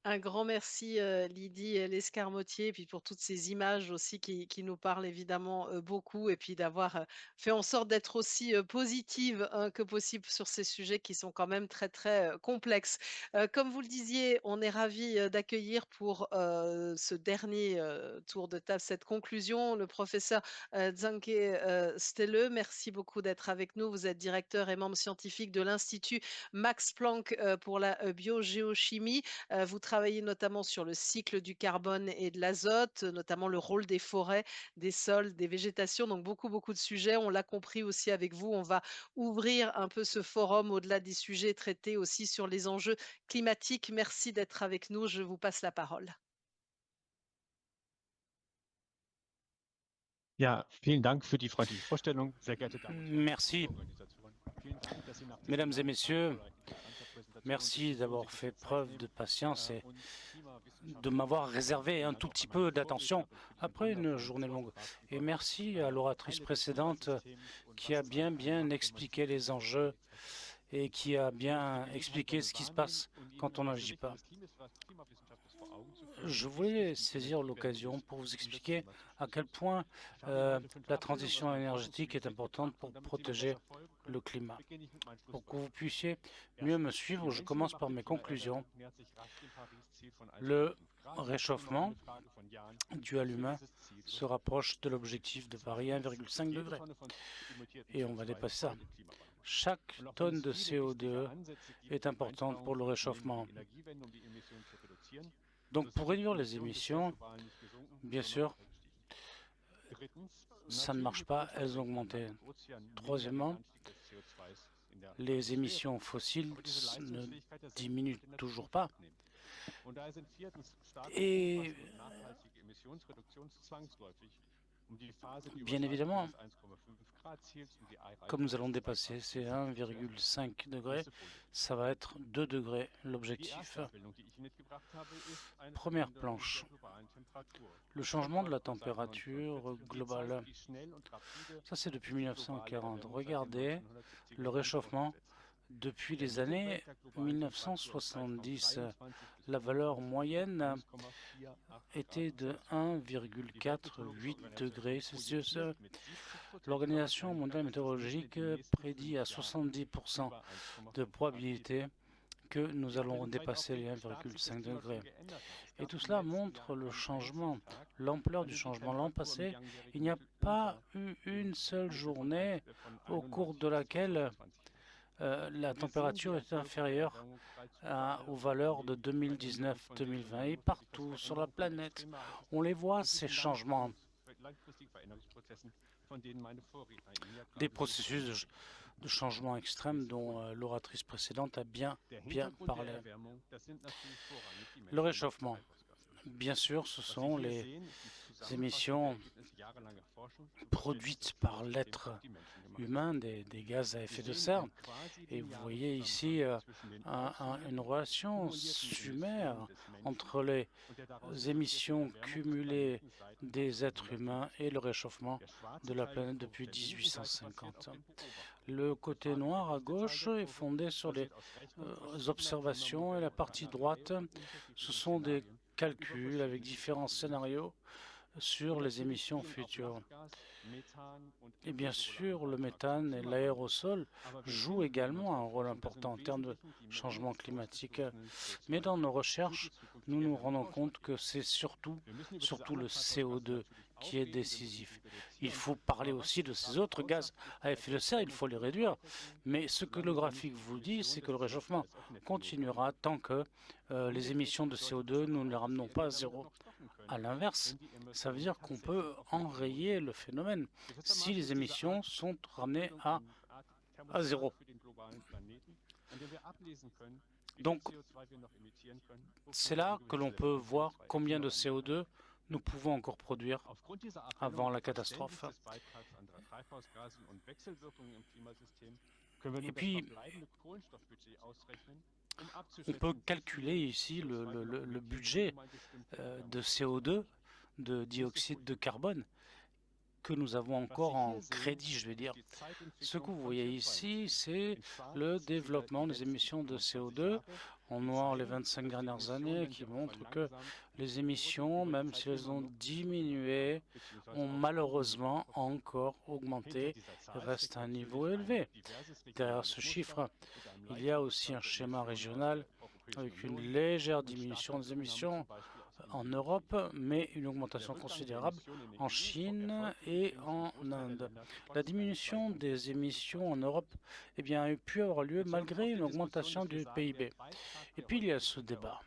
Un grand merci, Lydie Lescarmotier, et puis pour toutes ces images aussi qui nous parlent évidemment, beaucoup, et puis d'avoir, fait en sorte d'être aussi, positive, hein, que possible sur ces sujets qui sont quand même très, très, complexes. Comme vous le disiez, on est ravis, d'accueillir pour, ce dernier, tour de table, cette conclusion, le professeur, Dzanke, Stelle. Merci beaucoup d'être avec nous. Vous êtes directeur et membre scientifique de l'Institut Max Planck, pour la, biogéochimie. Vous travaillez travaillé notamment sur le cycle du carbone et de l'azote, notamment le rôle des forêts, des sols, des végétations. Donc beaucoup, beaucoup de sujets. On l'a compris aussi avec vous. On va ouvrir un peu ce forum au-delà des sujets traités aussi sur les enjeux climatiques. Merci d'être avec nous. Je vous passe la parole. Ja, vielen Dank für die freundliche Vorstellung, sehr geehrte Damen und Herren. Merci, Vielen Dank, dass Sie nach dem mesdames et messieurs. Präsentation Merci d'avoir fait preuve de patience et und Klimawissenschaft de m'avoir réservé un tout petit peu d'attention après une journée longue. Et merci à l'oratrice précédente qui a bien expliqué les enjeux et qui a bien expliqué ce qui se passe quand on n'agit pas. Je voulais saisir l'occasion pour vous expliquer à quel point la transition énergétique est importante pour protéger le climat. Pour que vous puissiez mieux me suivre, je commence par mes conclusions. Le réchauffement dû à l'humain se rapproche de l'objectif de Paris 1,5 degré. Et on va dépasser ça. Chaque tonne de CO2 est importante pour le réchauffement. Donc pour réduire les émissions, bien sûr, ça ne marche pas, elles ont augmenté. Troisièmement, les émissions fossiles ne diminuent toujours pas. Et bien évidemment, comme nous allons dépasser ces 1,5 degrés, ça va être 2 degrés l'objectif. Première planche, le changement de la température globale. Ça, c'est depuis 1940. Regardez le réchauffement depuis les années 1970. La valeur moyenne était de 1,48 degrés Celsius. L'Organisation mondiale météorologique prédit à 70% de probabilité que nous allons dépasser les 1,5 degrés. Et tout cela montre le changement, l'ampleur du changement. L'an passé, il n'y a pas eu une seule journée au cours de laquelle la température est inférieure aux valeurs de 2019-2020 et partout sur la planète. On les voit, ces changements. Des processus de changement extrême dont l'oratrice précédente a bien parlé. Le réchauffement, bien sûr, ce sont les émissions produites par l'être humain des gaz à effet de serre. Et vous voyez ici une relation sommaire entre les émissions cumulées des êtres humains et le réchauffement de la planète depuis 1850. Le côté noir à gauche est fondé sur les observations et la partie droite, ce sont des calculs avec différents scénarios sur les émissions futures. Et bien sûr, le méthane et l'aérosol jouent également un rôle important en termes de changement climatique. Mais dans nos recherches, nous nous rendons compte que c'est surtout le CO2 qui est décisif. Il faut parler aussi de ces autres gaz à effet de serre, il faut les réduire. Mais ce que le graphique vous dit, c'est que le réchauffement continuera tant que les émissions de CO2, nous ne les ramenons pas à zéro. À l'inverse, ça veut dire qu'on peut enrayer le phénomène si les émissions sont ramenées à zéro. Donc, c'est là que l'on peut voir combien de CO2 nous pouvons encore produire avant la catastrophe. Et puis, on peut calculer ici le budget de CO2, de dioxyde de carbone, que nous avons encore en crédit, je vais dire. Ce que vous voyez ici, c'est le développement des émissions de CO2 en noir les 25 dernières années qui montrent que les émissions, même si elles ont diminué, ont malheureusement encore augmenté et restent à un niveau élevé. Derrière ce chiffre, il y a aussi un schéma régional avec une légère diminution des émissions en Europe, mais une augmentation considérable en Chine et en Inde. La diminution des émissions en Europe a pu avoir lieu malgré une augmentation du PIB. Et puis il y a ce débat.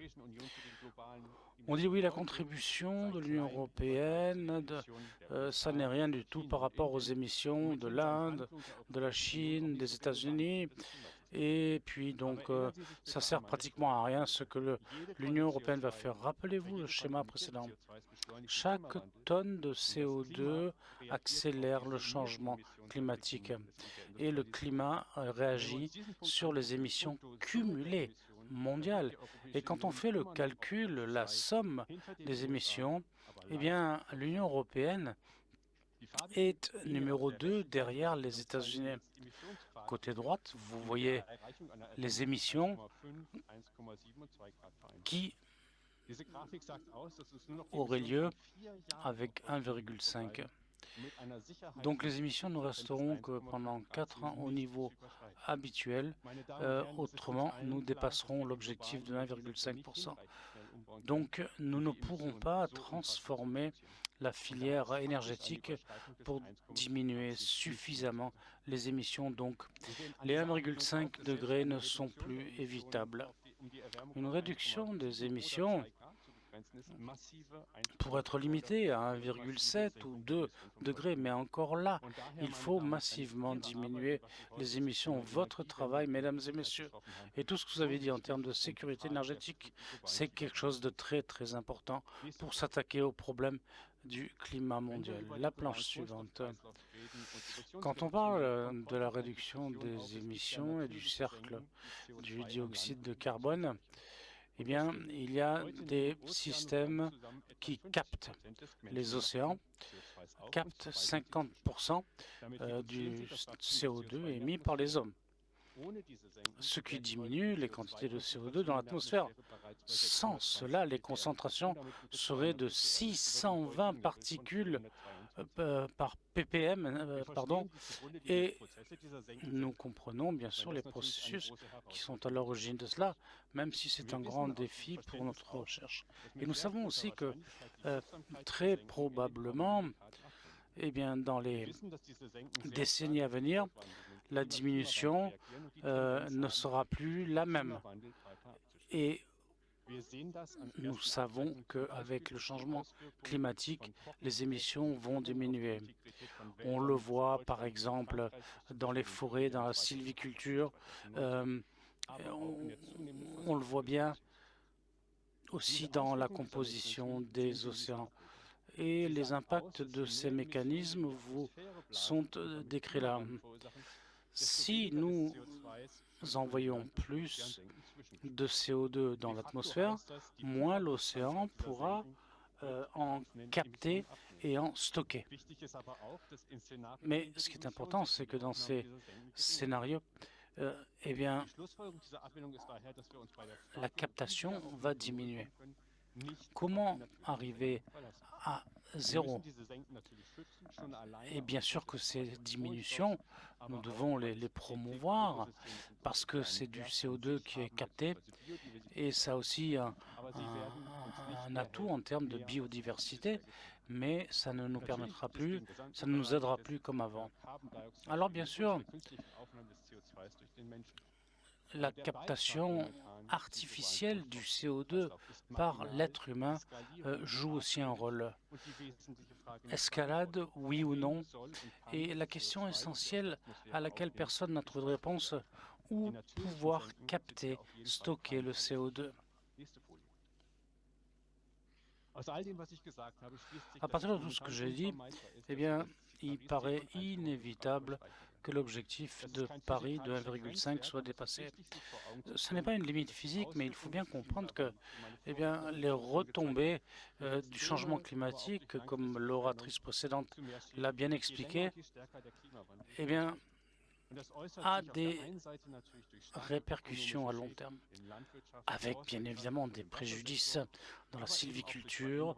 On dit oui, la contribution de l'Union européenne, ça n'est rien du tout par rapport aux émissions de l'Inde, de la Chine, des États-Unis. Et puis donc, ça sert pratiquement à rien ce que l'Union européenne va faire. Rappelez-vous le schéma précédent. Chaque tonne de CO2 accélère le changement climatique et le climat réagit sur les émissions cumulées mondiales. Et quand on fait le calcul, la somme des émissions, l'Union européenne est numéro 2 derrière les États-Unis. Côté droite, vous voyez les émissions qui auraient lieu avec 1,5. Donc les émissions ne resteront que pendant 4 ans au niveau habituel. Autrement, nous dépasserons l'objectif de 1,5%. Donc nous ne pourrons pas transformer la filière énergétique pour diminuer suffisamment les émissions. Donc les 1,5 degrés ne sont plus évitables. Une réduction des émissions pourrait être limitée à 1,7 ou 2 degrés, mais encore là, il faut massivement diminuer les émissions. Votre travail, mesdames et messieurs, et tout ce que vous avez dit en termes de sécurité énergétique, c'est quelque chose de très très important pour s'attaquer aux problèmes du climat mondial. La planche suivante. Quand on parle de la réduction des émissions et du cercle du dioxyde de carbone, il y a des systèmes qui captent les océans, captent 50% du CO2 émis par les hommes, ce qui diminue les quantités de CO2 dans l'atmosphère. Sans cela, les concentrations seraient de 620 particules par ppm, et nous comprenons bien sûr les processus qui sont à l'origine de cela, même si c'est un grand défi pour notre recherche. Et nous savons aussi que très probablement, dans les décennies à venir, la diminution ne sera plus la même. Et nous savons qu'avec le changement climatique, les émissions vont diminuer. On le voit par exemple dans les forêts, dans la sylviculture. On le voit bien aussi dans la composition des océans. Et les impacts de ces mécanismes vous sont décrits là. Si nous envoyons plus de CO2 dans l'atmosphère, moins l'océan pourra en capter et en stocker. Mais ce qui est important, c'est que dans ces scénarios, la captation va diminuer. Comment arriver à zéro? Et bien sûr que ces diminutions, nous devons les promouvoir parce que c'est du CO2 qui est capté et ça a aussi un atout en termes de biodiversité, mais ça ne nous permettra plus, ça ne nous aidera plus comme avant. Alors bien sûr, la captation artificielle du CO2 par l'être humain joue aussi un rôle. Escalade, oui ou non? Et la question essentielle à laquelle personne n'a trouvé de réponse, où pouvoir capter, stocker le CO2? À partir de tout ce que j'ai dit, il paraît inévitable que l'objectif de Paris de 1,5 soit dépassé. Ce n'est pas une limite physique, mais il faut bien comprendre que les retombées du changement climatique, comme l'oratrice précédente l'a bien expliqué, a des répercussions à long terme, avec bien évidemment des préjudices dans la sylviculture,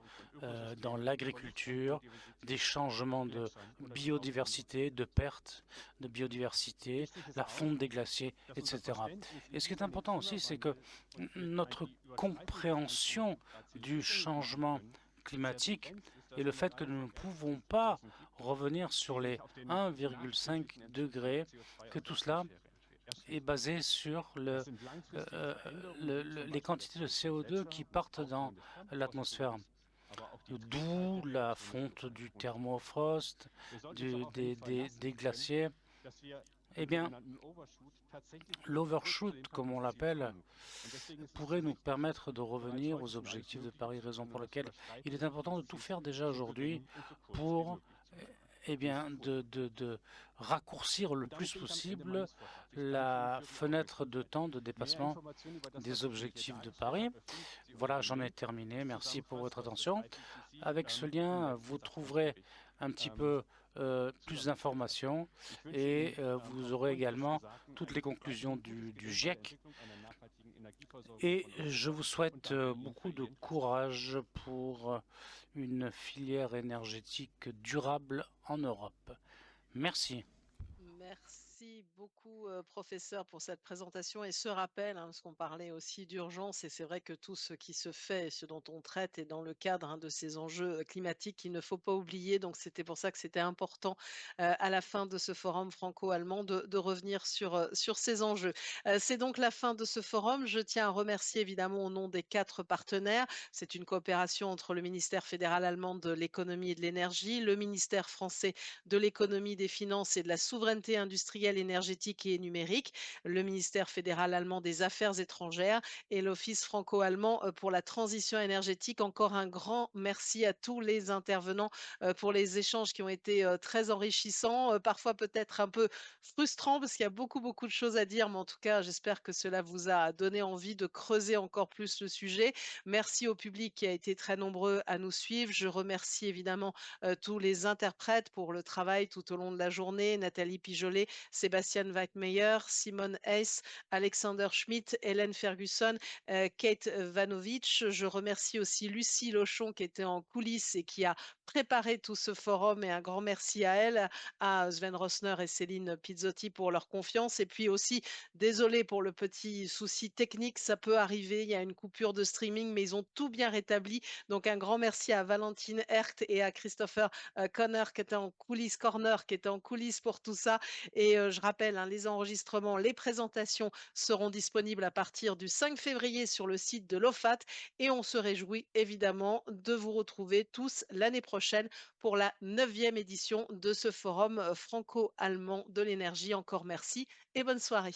dans l'agriculture, des changements de biodiversité, de perte de biodiversité, la fonte des glaciers, etc. Et ce qui est important aussi, c'est que notre compréhension du changement climatique et le fait que nous ne pouvons pas revenir sur les 1,5 degrés, que tout cela est basé sur les quantités de CO2 qui partent dans l'atmosphère. D'où la fonte du thermofrost, des glaciers. Eh bien, l'overshoot, comme on l'appelle, pourrait nous permettre de revenir aux objectifs de Paris, raison pour laquelle il est important de tout faire déjà aujourd'hui pour de raccourcir le plus possible la fenêtre de temps de dépassement des objectifs de Paris. Voilà, j'en ai terminé. Merci pour votre attention. Avec ce lien, vous trouverez un petit peu plus d'informations et vous aurez également toutes les conclusions du GIEC. Et je vous souhaite beaucoup de courage pour une filière énergétique durable en Europe. Merci. Merci beaucoup, professeur, pour cette présentation et ce rappel, hein, parce qu'on parlait aussi d'urgence et c'est vrai que tout ce qui se fait, ce dont on traite est dans le cadre, hein, de ces enjeux climatiques qu'il ne faut pas oublier. Donc c'était pour ça que c'était important, à la fin de ce forum franco-allemand de revenir sur ces enjeux. C'est donc la fin de ce forum. Je tiens à remercier évidemment au nom des 4 partenaires. C'est une coopération entre le ministère fédéral allemand de l'économie et de l'énergie, le ministère français de l'économie, des finances et de la souveraineté industrielle, énergétique et numérique, le ministère fédéral allemand des Affaires étrangères et l'Office franco-allemand pour la transition énergétique. Encore un grand merci à tous les intervenants pour les échanges qui ont été très enrichissants, parfois peut-être un peu frustrants parce qu'il y a beaucoup de choses à dire, mais en tout cas, j'espère que cela vous a donné envie de creuser encore plus le sujet. Merci au public qui a été très nombreux à nous suivre. Je remercie évidemment tous les interprètes pour le travail tout au long de la journée, Nathalie Pijolet, Sébastien Weitmeyer, Simone Heiss, Alexander Schmidt, Hélène Ferguson, Kate Vanovich. Je remercie aussi Lucie Lochon qui était en coulisses et qui a préparé tout ce forum et un grand merci à elle, à Sven Rosner et Céline Pizzotti pour leur confiance. Et puis aussi, désolé pour le petit souci technique, ça peut arriver, il y a une coupure de streaming, mais ils ont tout bien rétabli. Donc un grand merci à Valentine Hergt et à Christopher Connor qui était en coulisses, Corner qui était en coulisses pour tout ça. Et je rappelle, hein, les enregistrements, les présentations seront disponibles à partir du 5 février sur le site de l'OFAT et on se réjouit évidemment de vous retrouver tous l'année prochaine pour la 9e édition de ce forum franco-allemand de l'énergie. Encore merci et bonne soirée.